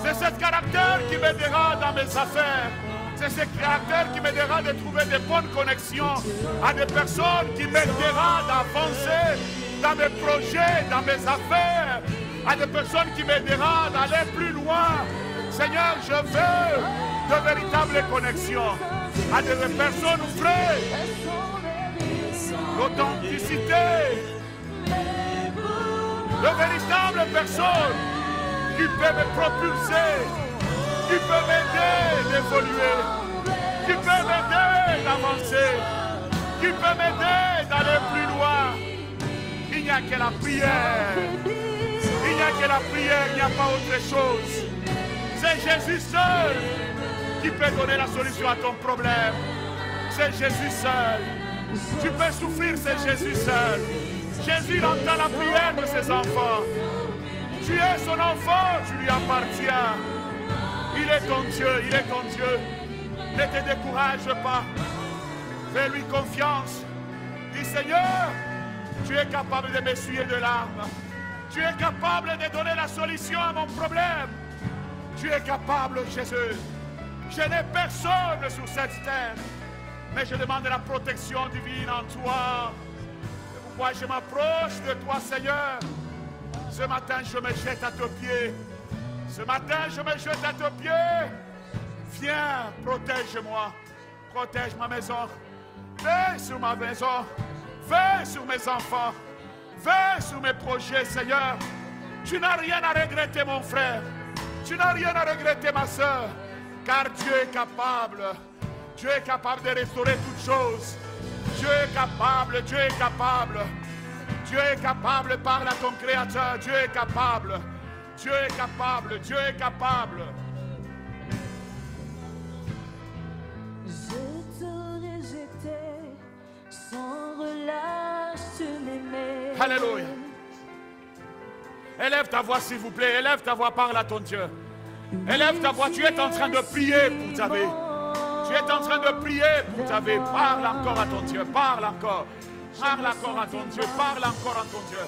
C'est ce caractère qui m'aidera dans mes affaires. C'est ce caractère qui m'aidera de trouver des bonnes connexions à des personnes qui m'aideront d'avancer dans mes projets, dans mes affaires, à des personnes qui m'aideront d'aller plus loin. Seigneur, je veux de véritables connexions à des personnes vraies, l'authenticité, de véritables personnes qui peuvent me propulser, qui peuvent m'aider d'évoluer, qui peuvent m'aider d'avancer, qui peuvent m'aider d'aller plus loin. Il n'y a que la prière. Il n'y a que la prière, il n'y a pas autre chose. C'est Jésus seul qui peut donner la solution à ton problème. C'est Jésus seul. Tu peux souffrir, c'est Jésus seul. Jésus entend la prière de ses enfants. Tu es son enfant, tu lui appartiens. Il est ton Dieu, il est ton Dieu. Ne te décourage pas. Fais-lui confiance. Dis Seigneur, tu es capable de m'essuyer de larmes. Tu es capable de donner la solution à mon problème. Tu es capable, Jésus. Je n'ai personne sur cette terre, mais je demande la protection divine en toi. C'est pourquoi je m'approche de toi, Seigneur. Ce matin, je me jette à tes pieds. Ce matin, je me jette à tes pieds. Viens, protège-moi. Protège ma maison. Veille sur ma maison. Veille sur mes enfants. Veille sur mes projets, Seigneur. Tu n'as rien à regretter, mon frère. Tu n'as rien à regretter, ma soeur. Car Dieu est capable. Dieu est capable de restaurer toutes choses. Dieu est capable, Dieu est capable. Dieu est capable, parle à ton Créateur. Dieu est capable. Dieu est capable, Dieu est capable. Je te rejetais sans relâche, tu m'aimais. Alléluia. Élève ta voix, s'il vous plaît. Élève ta voix, parle à ton Dieu. Élève ta voix, tu es en train de prier pour ta vie. Tu es en train de prier pour ta vie. Parle encore à ton Dieu. Parle encore. Parle encore à ton Dieu. Parle encore à ton Dieu.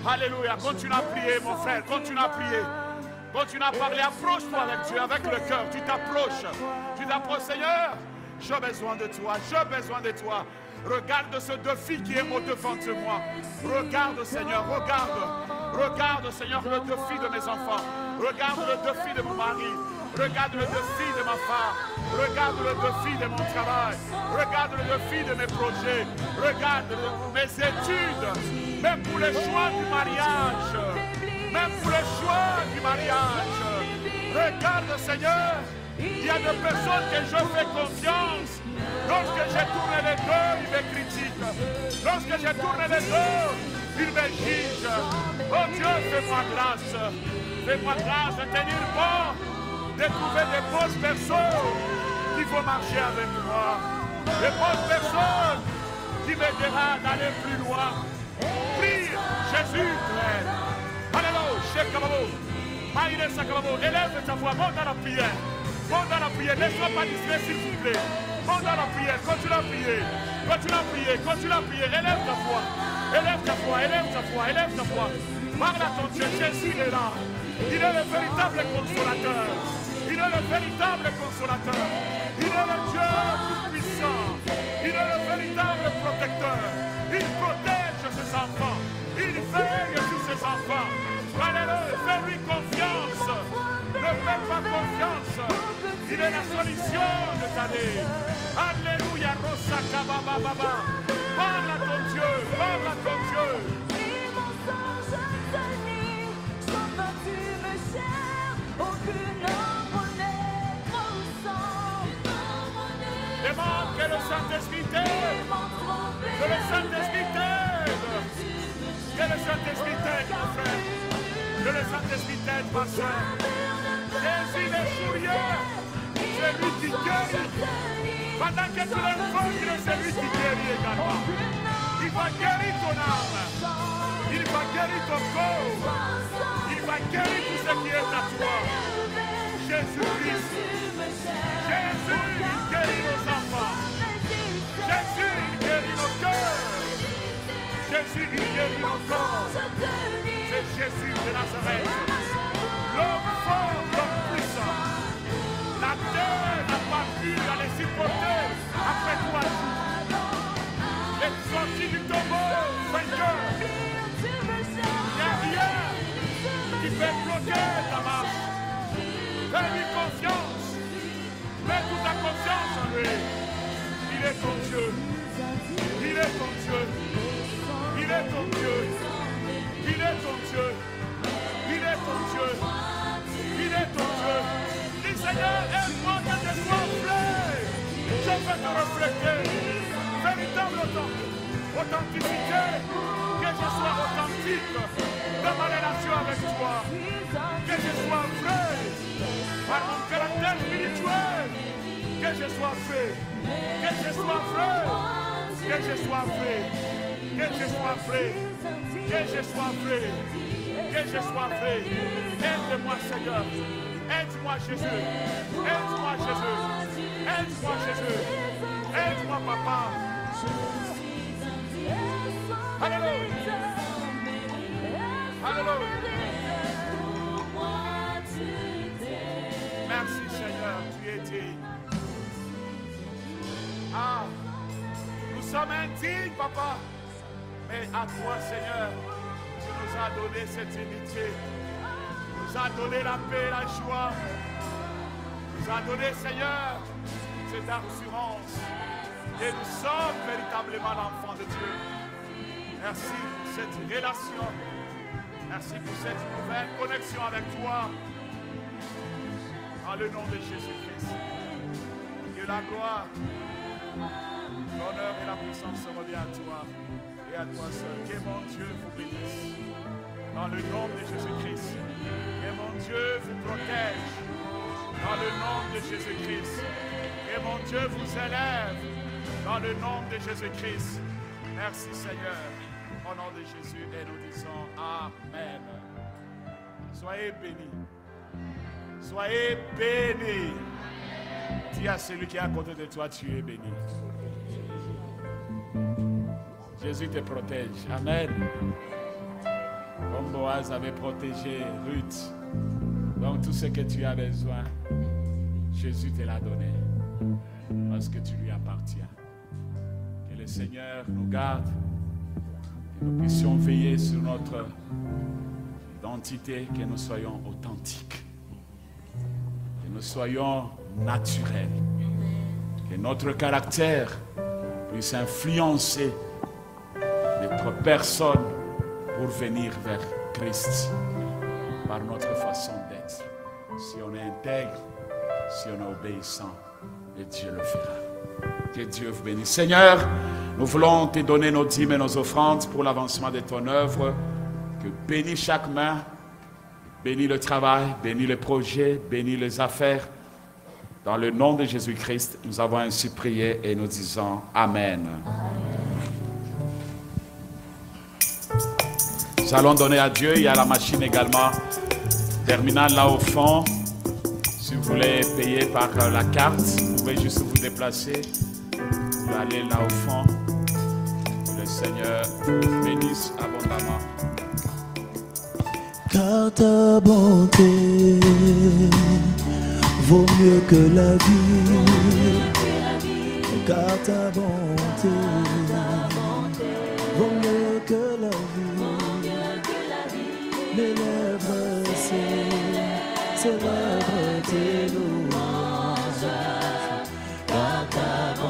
Alléluia. Continue à prier, mon frère. Continue à prier. Continue à parler. Approche-toi avec Dieu, avec le cœur. Tu t'approches. Tu t'approches, Seigneur. J'ai besoin de toi. J'ai besoin de toi. Regarde ce défi qui est au-devant de moi. Regarde, Seigneur. Regarde. Regarde, Seigneur, le défi de mes enfants. Regarde le défi de mon mari. Regarde le défi de ma femme. Regarde le défi de mon travail. Regarde le défi de mes projets. Regarde mes études. Même pour les choix du mariage. Même pour les choix du mariage. Regarde, Seigneur. Il y a des personnes que je fais confiance. Lorsque je tourne les dos, ils me critiquent. Lorsque je tourne les dos, ils me jugent. Oh Dieu, fais-moi grâce. Fais-moi grâce de tenir bon, de trouver des bonnes personnes qui vont marcher avec moi. Des bonnes personnes qui m'aideront d'aller plus loin. Prie, Jésus, frère. Alléluia, Shekababo. Maïre Sakababo. Élève ta voix, monte dans la prière. Monte dans la prière, ne sois pas distrait, s'il vous plaît. Monte dans la prière, continue à prier. Continue à prier, continue à prier. Élève ta voix. Élève ta voix, élève ta voix, élève ta voix. Parle à ton Dieu, Jésus est là. Il est le véritable consolateur. Il est le véritable consolateur. Il est le Dieu tout-puissant. Il est le véritable protecteur. Il protège ses enfants. Il veille sur ses enfants. Alléluia, fais-lui confiance. Ne fais pas confiance. Il est la solution de ta vie. Alléluia, Rosa Kababa. Parle à ton Dieu, parle à ton Dieu. Demande que le Saint-Esprit t'aide. Que le Saint-Esprit t'aide. Que le Saint-Esprit t'aide, mon frère. Que le Saint-Esprit t'aide, ma soeur. Jésus le sourire. C'est lui qui guérit. Pendant que tu l'invoques, c'est lui qui guérit également. Il va guérir ton âme. Il va guérir ton corps. Il va guérir tout ce qui est à toi. Jésus-Christ. Jésus, il guérit nos enfants. Jésus, il guérit nos cœurs. Jésus, il guérit nos corps. C'est Jésus de Nazareth. L'homme fort, l'homme puissant. La terre n'a pas pu aller supporter après 3 jours. Les sorties du tombeau, vainqueur. Il n'y a rien qui fait bloquer ta marche. Fais-lui confiance. Mets toute ta confiance en lui. Il est ton Dieu. Il est ton Dieu. Il est ton Dieu. Il est ton Dieu. Il est ton Dieu. Il est ton Dieu. Dis Seigneur, aide-moi que je sois vrai. Je veux te refléter. Véritable authenticité. Que je sois authentique dans ma relation avec toi. Que je sois vrai par mon caractère spirituel. Que je sois vrai. Que je sois vrai. Que je sois vrai. Que je sois vrai. Que je sois vrai. Que je sois vrai. Aide-moi, Seigneur. Aide-moi, Jésus. Aide-moi, Jésus. Aide-moi, Jésus. Aide-moi, Papa. Alléluia. Alléluia. Merci, Seigneur. Tu es digne. Ah, nous sommes indignes, Papa. Mais à toi, Seigneur, tu nous as donné cette unité. Tu nous as donné la paix, la joie. Tu nous as donné, Seigneur, cette assurance. Et nous sommes véritablement l'enfant de Dieu. Merci pour cette relation. Merci pour cette nouvelle connexion avec toi. Dans le nom de Jésus-Christ. Que la gloire, l'honneur et la puissance reviennent à toi et à toi seul. Que mon Dieu vous bénisse. Dans le nom de Jésus-Christ. Que mon Dieu vous protège. Dans le nom de Jésus-Christ. Que mon Dieu vous élève. Dans le nom de Jésus-Christ. Merci Seigneur. Au nom de Jésus et nous disons Amen. Soyez bénis. Soyez bénis. Dis à celui qui est à côté de toi, tu es béni. Jésus te protège. Amen. Comme Boaz avait protégé Ruth. Donc tout ce que tu as besoin, Jésus te l'a donné. Parce que tu lui appartiens. Que le Seigneur nous garde. Que nous puissions veiller sur notre identité. Que nous soyons authentiques. Que nous nous soyons naturels. Que notre caractère puisse influencer notre personne pour venir vers Christ par notre façon d'être. Si on est intègre, si on est obéissant, et Dieu le fera. Que Dieu vous bénisse. Seigneur, nous voulons te donner nos dîmes et nos offrandes pour l'avancement de ton œuvre. Que bénis chaque main, bénis le travail, bénis les projets, bénis les affaires. Dans le nom de Jésus-Christ, nous avons ainsi prié et nous disons Amen. Nous allons donner à Dieu. Il y a la machine également terminale là au fond. Si vous voulez payer par la carte, vous pouvez juste vous déplacer. Vous allez là au fond. Que le Seigneur vous bénisse abondamment. Car ta bonté vaut mieux que la vie. Car ta bonté vaut mieux que la vie. Les lèvres célèbrent tes louanges. Car ta